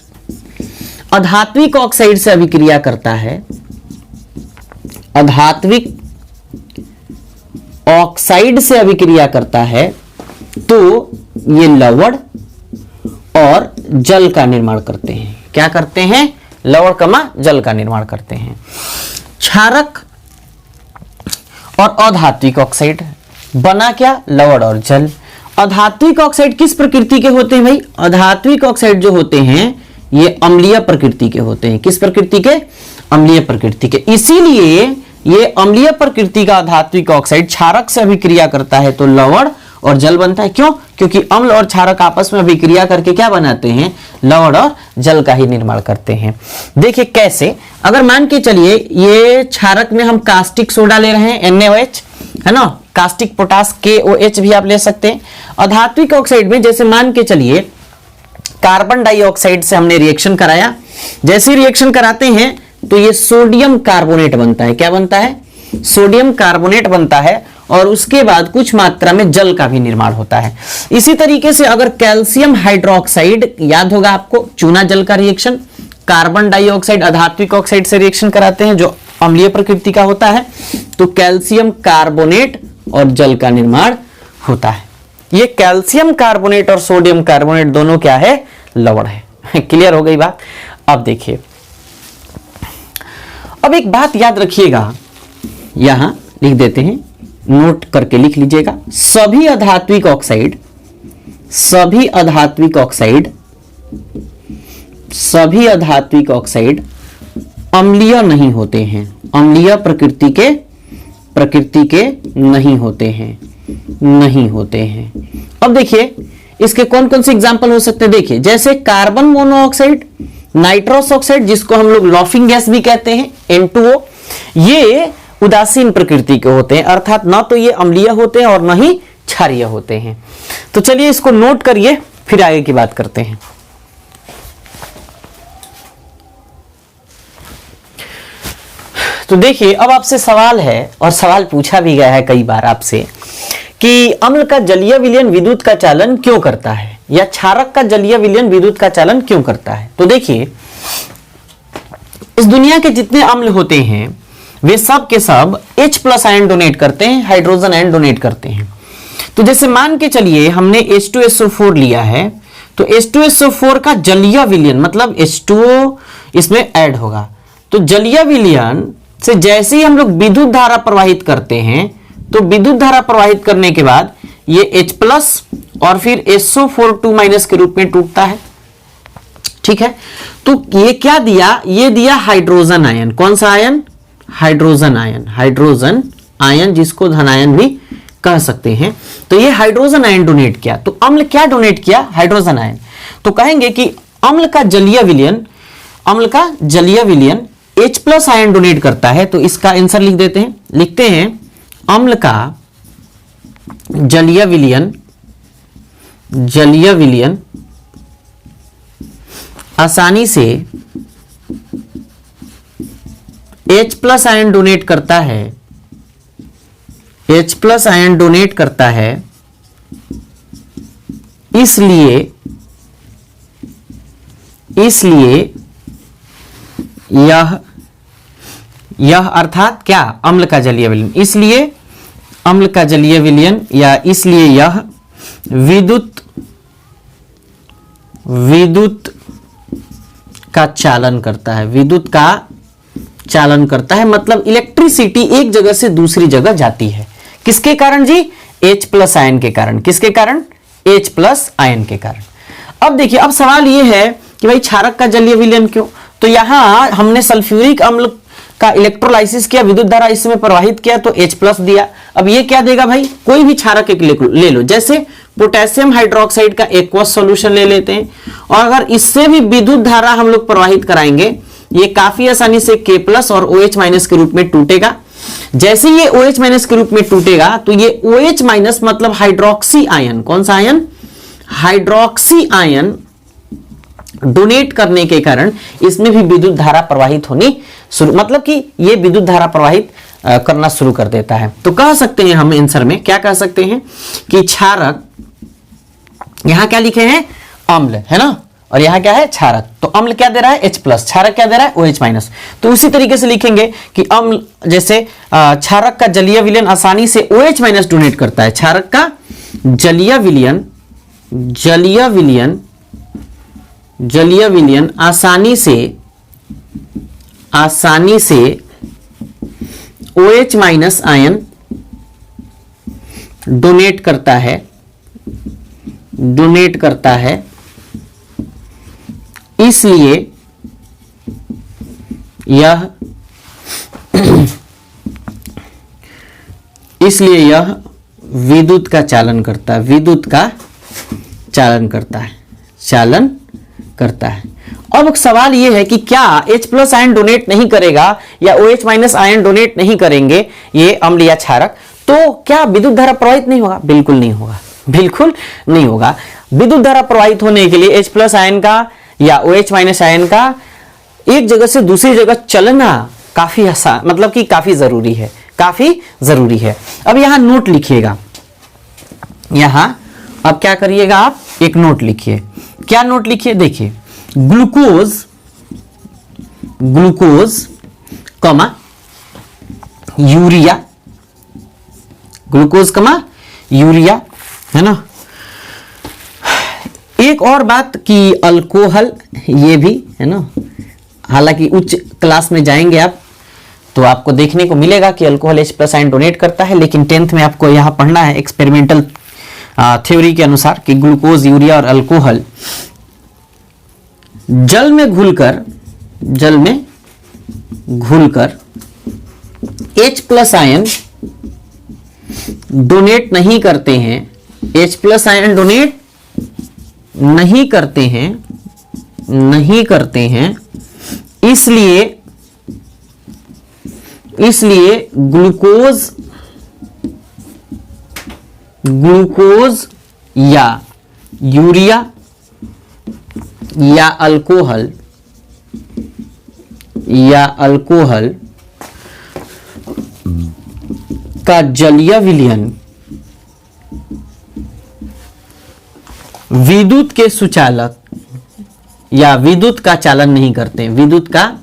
अधात्विक ऑक्साइड से अभिक्रिया करता है, अधात्विक ऑक्साइड से अभिक्रिया करता है, तो ये लवण और जल का निर्माण करते हैं। क्या करते हैं, लवण कमा जल का निर्माण करते हैं। क्षारक और अधात्विक ऑक्साइड बना क्या, लवण और जल। अधात्विक ऑक्साइड किस प्रकृति के होते हैं भाई, अधात्विक ऑक्साइड जो होते हैं ये अम्लीय प्रकृति के होते हैं। किस प्रकृति के, अम्लीय प्रकृति के। इसीलिए ये अम्लीय प्रकृति का अधात्विक ऑक्साइड क्षारक से अभिक्रिया करता है तो लवण और जल बनता है। क्यों, क्योंकि अम्ल और क्षारक आपस में अभिक्रिया करके क्या बनाते हैं, लवण और जल का ही निर्माण करते हैं। देखिए कैसे, अगर मान के चलिए ये क्षारक में हम कास्टिक सोडा ले रहे हैं, NaOH है ना, कास्टिक पोटास KOH भी आप ले सकते हैं। अधात्विक ऑक्साइड में जैसे मान के चलिए कार्बन डाइऑक्साइड से हमने रिएक्शन कराया, जैसे रिएक्शन कराते हैं तो ये सोडियम कार्बोनेट बनता है। क्या बनता है, सोडियम कार्बोनेट बनता है, और उसके बाद कुछ मात्रा में जल का भी निर्माण होता है। इसी तरीके से अगर कैल्शियम हाइड्रोक्साइड, याद होगा आपको चूना जल का रिएक्शन, कार्बन डाइऑक्साइड अधात्विक ऑक्साइड से रिएक्शन कराते हैं जो अम्लीय प्रकृति का होता है, तो कैल्शियम कार्बोनेट और जल का निर्माण होता है। ये कैल्शियम कार्बोनेट और सोडियम कार्बोनेट दोनों क्या है, लवण है। क्लियर हो गई बात। अब देखिए, अब एक बात याद रखिएगा, यहां लिख देते हैं, नोट करके लिख लीजिएगा, सभी अधात्विक ऑक्साइड अम्लीय नहीं होते हैं, अम्लीय प्रकृति के नहीं होते हैं। अब देखिए इसके कौन कौन से एग्जाम्पल हो सकते हैं। देखिए जैसे कार्बन मोनोऑक्साइड, नाइट्रस ऑक्साइड जिसको हम लोग लॉफिंग गैस भी कहते हैं, N2O, ये उदासीन प्रकृति के होते हैं, अर्थात ना तो ये अम्लीय होते हैं और ना ही क्षारीय होते हैं। तो चलिए इसको नोट करिए, फिर आगे की बात करते हैं। तो देखिए अब आपसे सवाल है, और सवाल पूछा भी गया है कई बार आपसे, कि अम्ल का जलीय विलयन विद्युत का चालन क्यों करता है, या क्षारक का जलीय विलयन विद्युत का चालन क्यों करता है। तो देखिए इस दुनिया के जितने अम्ल होते हैं वे सब के सब H+ आयन डोनेट करते हैं, हाइड्रोजन आयन डोनेट करते हैं। तो जैसे मान के चलिए हमने H2SO4 लिया है, तो H2SO4 का जलीय विलयन मतलब H2O इसमें ऐड होगा। तो जलीय विलयन से जैसे ही हम लोग विद्युत धारा प्रवाहित करते हैं तो विद्युत धारा प्रवाहित करने के बाद ये H प्लस और फिर SO4 के रूप में टूटता है। ठीक है, तो ये क्या दिया, ये दिया हाइड्रोजन आयन। कौन सा ion? Hydrogen ion. Hydrogen ion जिसको धनायन भी कह सकते हैं। तो ये हाइड्रोजन आयन डोनेट किया। तो अम्ल क्या डोनेट किया? Hydrogen ion. तो कहेंगे कि अम्ल का जलीय विलयन, अम्ल का जलीय विलयन H प्लस आयन डोनेट करता है। तो इसका आंसर लिख देते हैं, लिखते हैं अम्ल का जलीय विलयन, जलीय विलयन आसानी से H प्लस आयन डोनेट करता है, H प्लस आयन डोनेट करता है, इसलिए यह अर्थात क्या? अम्ल का जलीय विलयन। इसलिए अम्ल का जलीय विलयन या इसलिए यह विद्युत का चालन करता है, विद्युत का चालन करता है। मतलब इलेक्ट्रिसिटी एक जगह से दूसरी जगह जाती है। किसके कारण जी? H प्लस आयन के कारण। किसके कारण? H प्लस आयन के कारण। अब देखिए, अब सवाल यह है कि भाई क्षारक का जलीय विलयन क्यों? तो यहां हमने सल्फ्यूरिक अम्ल का इलेक्ट्रोलाइसिस किया, विद्युत धारा इसमें प्रवाहित किया तो H प्लस दिया। अब ये क्या देगा भाई? कोई भी क्षारक एक ले लो, जैसे पोटेशियम हाइड्रोक्साइड का एक्वस सॉल्यूशन ले लेते हैं, और अगर इससे भी विद्युत धारा हम लोग प्रवाहित कराएंगे, ये काफी आसानी से K प्लस और OH माइनस के रूप में टूटेगा। जैसे ये OH माइनस के रूप में टूटेगा तो ये OH माइनस मतलब हाइड्रोक्सी आयन, कौन सा आयन? हाइड्रोक्सी आयन डोनेट करने के कारण इसमें भी विद्युत धारा प्रवाहित होनी शुरू, मतलब कि ये विद्युत धारा प्रवाहित करना शुरू कर देता है। तो कह सकते हैं हम आंसर में क्या कह सकते हैं कि क्षारक, यहां क्या लिखे हैं? अम्ल, है ना, और यहां क्या है? क्षारक। तो अम्ल क्या दे रहा है? H प्लस, क्षारक क्या दे रहा है? OH minus. तो उसी तरीके से लिखेंगे कि अम्ल, जैसे क्षारक का जलीय विलयन आसानी से OH माइनस डोनेट करता है। क्षारक का जलीय विलयन, जलीय विलयन, जलीय विलयन आसानी से OH माइनस आयन डोनेट करता है, डोनेट करता है, इसलिए यह विद्युत का चालन करता है, विद्युत का चालन करता है, चालन करता है। अब सवाल यह है कि क्या H प्लस आयन डोनेट नहीं करेगा या OH माइनस आयन डोनेट नहीं करेंगे ये अम्ल या क्षारक, तो क्या विद्युत धारा प्रवाहित नहीं होगा? बिल्कुल नहीं होगा, बिल्कुल नहीं होगा। विद्युत धारा प्रवाहित होने के लिए H प्लस आयन का या OH माइनस आयन का एक जगह से दूसरी जगह चलना काफी आसान, मतलब कि काफी जरूरी है, काफी जरूरी है। अब यहां नोट लिखिएगा, यहां अब क्या करिएगा आप? एक नोट लिखिए। क्या नोट लिखिए? देखिए, ग्लूकोज, ग्लूकोज कमा यूरिया, ग्लूकोज कमा यूरिया, है ना। एक और बात कि अल्कोहल, ये भी है ना, हालांकि उच्च क्लास में जाएंगे आप तो आपको देखने को मिलेगा कि alcohol H plus ion donate करता है, लेकिन 10th में आपको यहां पढ़ना है एक्सपेरिमेंटल थ्योरी के अनुसार कि ग्लूकोज, यूरिया और अल्कोहल जल में घुलकर H प्लस आयन डोनेट नहीं करते हैं, H प्लस आयन डोनेट नहीं करते हैं, इसलिए ग्लूकोज या यूरिया या अल्कोहल का जलीय विलयन विद्युत के सुचालक या विद्युत का चालन नहीं करते हैं, विद्युत का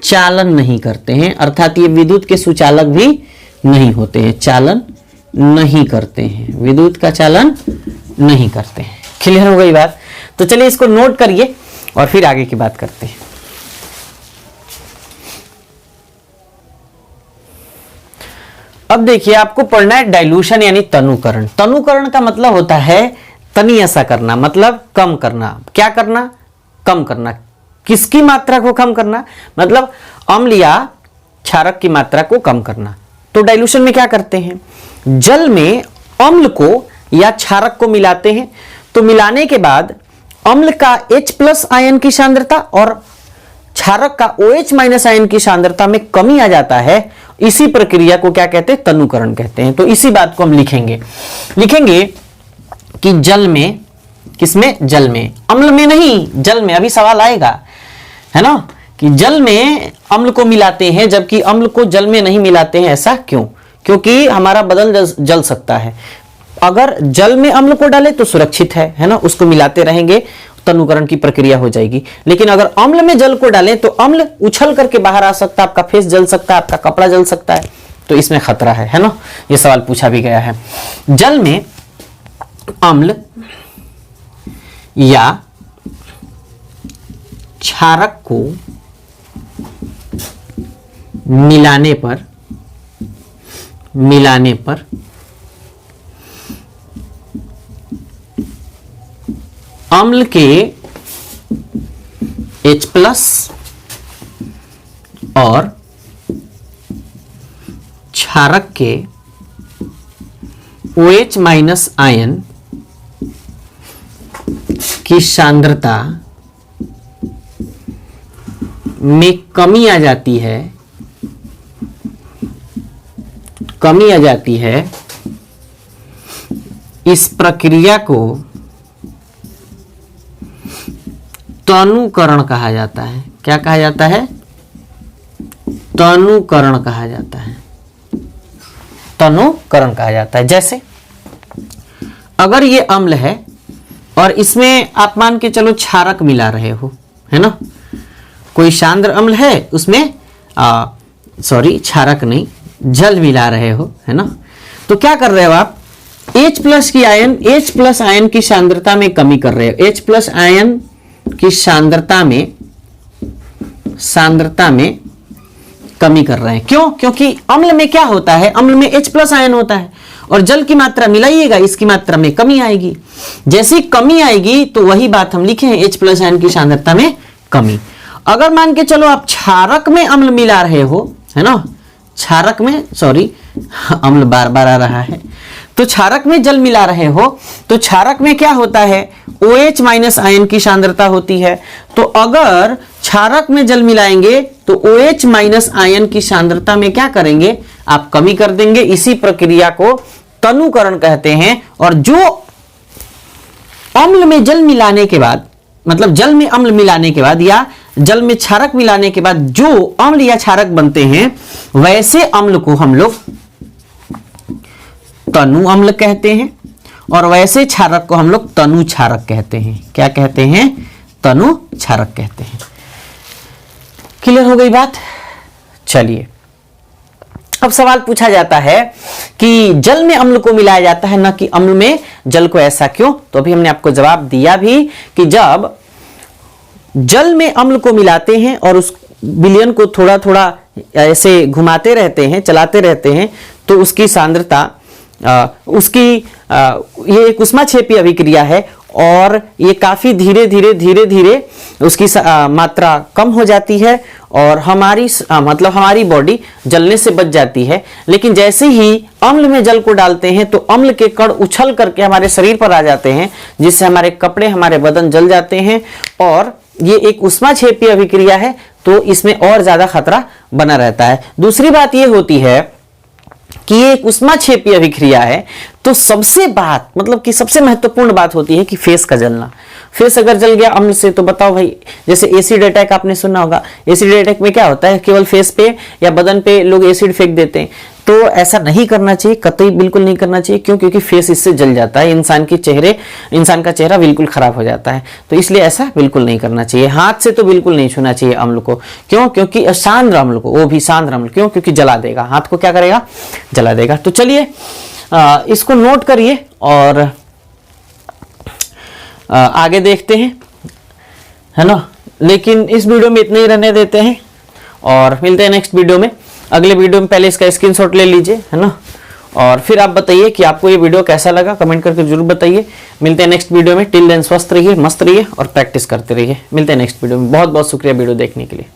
चालन नहीं करते हैं, अर्थात ये विद्युत के सुचालक भी नहीं होते हैं, चालन नहीं करते हैं, विद्युत का चालन नहीं करते हैं। क्लियर हो गई बात? तो चलिए इसको नोट करिए और फिर आगे की बात करते हैं। अब देखिए आपको पढ़ना है डाइल्यूशन यानी तनुकरण। तनुकरण का मतलब होता है तनी ऐसा करना, मतलब कम करना। क्या करना? कम करना। किसकी मात्रा को कम करना? मतलब अम्ल या क्षारक की मात्रा को कम करना। तो डाइल्यूशन में क्या करते हैं? जल में अम्ल को या क्षारक को मिलाते हैं, तो मिलाने के बाद अम्ल का H+ आयन की सांद्रता और क्षारक का OH- आयन की सांद्रता में कमी आ जाता है। इसी प्रक्रिया को क्या कहते हैं? तनुकरण कहते हैं। तो इसी बात को हम लिखेंगे कि जल में, किसमें? जल में, अम्ल में नहीं, जल में। अभी सवाल आएगा, है ना, कि जल में अम्ल को मिलाते हैं जबकि अम्ल को जल में नहीं मिलाते हैं। ऐसा क्यों? क्योंकि हमारा बदन जल सकता है। अगर जल में अम्ल को डालें तो सुरक्षित है ना, उसको मिलाते रहेंगे, तनुकरण की प्रक्रिया हो जाएगी। लेकिन अगर अम्ल में जल को डालें तो अम्ल उछल करके बाहर आ सकता है, आपका फेस जल सकता है, आपका कपड़ा जल सकता है, तो इसमें खतरा है ना। यह सवाल पूछा भी गया है। जल में अम्ल या क्षारक को मिलाने पर अम्ल के H+ और क्षारक के OH- आयन की सांद्रता में कमी आ जाती है। इस प्रक्रिया को तनुकरण कहा जाता है। क्या कहा जाता है? तनुकरण कहा जाता है। तनुकरण कहा जाता है। जैसे अगर ये अम्ल है और इसमें आप मान के चलो क्षारक मिला रहे हो, है ना, कोई सांद्र अम्ल है उसमें क्षारक नहीं, जल मिला रहे हो, है ना, तो क्या कर रहे हो आप? H+ आयन की सांद्रता में कमी कर रहे हो। H+ आयन की सांद्रता में कमी कर रहे हैं। क्यों? क्योंकि अम्ल में क्या होता है? अम्ल में H+ आयन होता है और जल की मात्रा मिलाइएगा, इसकी मात्रा में कमी आएगी। जैसी कमी आएगी तो वही बात हम लिखे हैं, H+ आयन की सांद्रता में कमी। अगर मान के चलो आप क्षारक में अम्ल मिला रहे हो, है ना, क्षारक में, अम्ल बार बार आ रहा है, तो क्षारक में जल मिला रहे हो, तो क्षारक में क्या होता है? OH- आयन की सांद्रता होती है। तो अगर क्षारक में जल मिलाएंगे तो OH- आयन की सांद्रता में क्या करेंगे? आप कमी कर देंगे। इसी प्रक्रिया को तनुकरण कहते हैं। और जो अम्ल में जल मिलाने के बाद, मतलब जल में अम्ल मिलाने के बाद या जल में क्षारक मिलाने के बाद जो अम्ल या क्षारक बनते हैं, वैसे अम्ल को हम लोग तनु अम्ल कहते हैं और वैसे क्षारक को हम लोग तनु क्षारक कहते हैं। क्या कहते हैं? तनु क्षारक कहते हैं। क्लियर हो गई बात? चलिए, अब सवाल पूछा जाता है कि जल में अम्ल को मिलाया जाता है ना कि अम्ल में जल को, ऐसा क्यों? तो अभी हमने आपको जवाब दिया भी कि जब जल में अम्ल को मिलाते हैं और उस विलयन को थोड़ा थोड़ा ऐसे घुमाते रहते हैं, चलाते रहते हैं, तो उसकी सांद्रता ये एक उष्माक्षेपी अभिक्रिया है और ये काफी धीरे धीरे उसकी मात्रा कम हो जाती है और हमारी बॉडी जलने से बच जाती है। लेकिन जैसे ही अम्ल में जल को डालते हैं तो अम्ल के कण उछल करके हमारे शरीर पर आ जाते हैं, जिससे हमारे कपड़े, हमारे बदन जल जाते हैं और ये एक उष्माक्षेपी अभिक्रिया है, तो इसमें और ज्यादा खतरा बना रहता है। दूसरी बात ये होती है कि ये एक उष्माक्षेपी अभिक्रिया है, तो सबसे महत्वपूर्ण बात होती है कि फेस का जलना। फेस अगर जल गया अम्ल से तो बताओ भाई, जैसे एसिड अटैक आपने सुना होगा। एसिड अटैक में क्या होता है? केवल फेस पे या बदन पे लोग एसिड फेंक देते हैं। तो ऐसा नहीं करना चाहिए, कतई बिल्कुल नहीं करना चाहिए। क्यों? क्योंकि फेस इससे जल जाता है, इंसान का चेहरा बिल्कुल खराब हो जाता है। तो इसलिए ऐसा बिल्कुल नहीं करना चाहिए। हाथ से तो बिल्कुल नहीं छूना चाहिए अम्ल को। क्यों? क्योंकि सांद्र अम्ल को, वो भी सांद्र अम्ल। क्यों? क्योंकि जला देगा, हाथ को क्या करेगा? जला देगा। तो चलिए इसको नोट करिए और आगे देखते हैं, है ना। लेकिन इस वीडियो में इतना ही रहने देते हैं और मिलते हैं नेक्स्ट वीडियो में। अगले वीडियो में पहले इसका स्क्रीनशॉट ले लीजिए, है ना, और फिर आप बताइए कि आपको ये वीडियो कैसा लगा, कमेंट करके जरूर बताइए। मिलते हैं नेक्स्ट वीडियो में। टिल देन स्वस्थ रहिए, मस्त रहिए और प्रैक्टिस करते रहिए। मिलते हैं नेक्स्ट वीडियो में। बहुत बहुत शुक्रिया वीडियो देखने के लिए।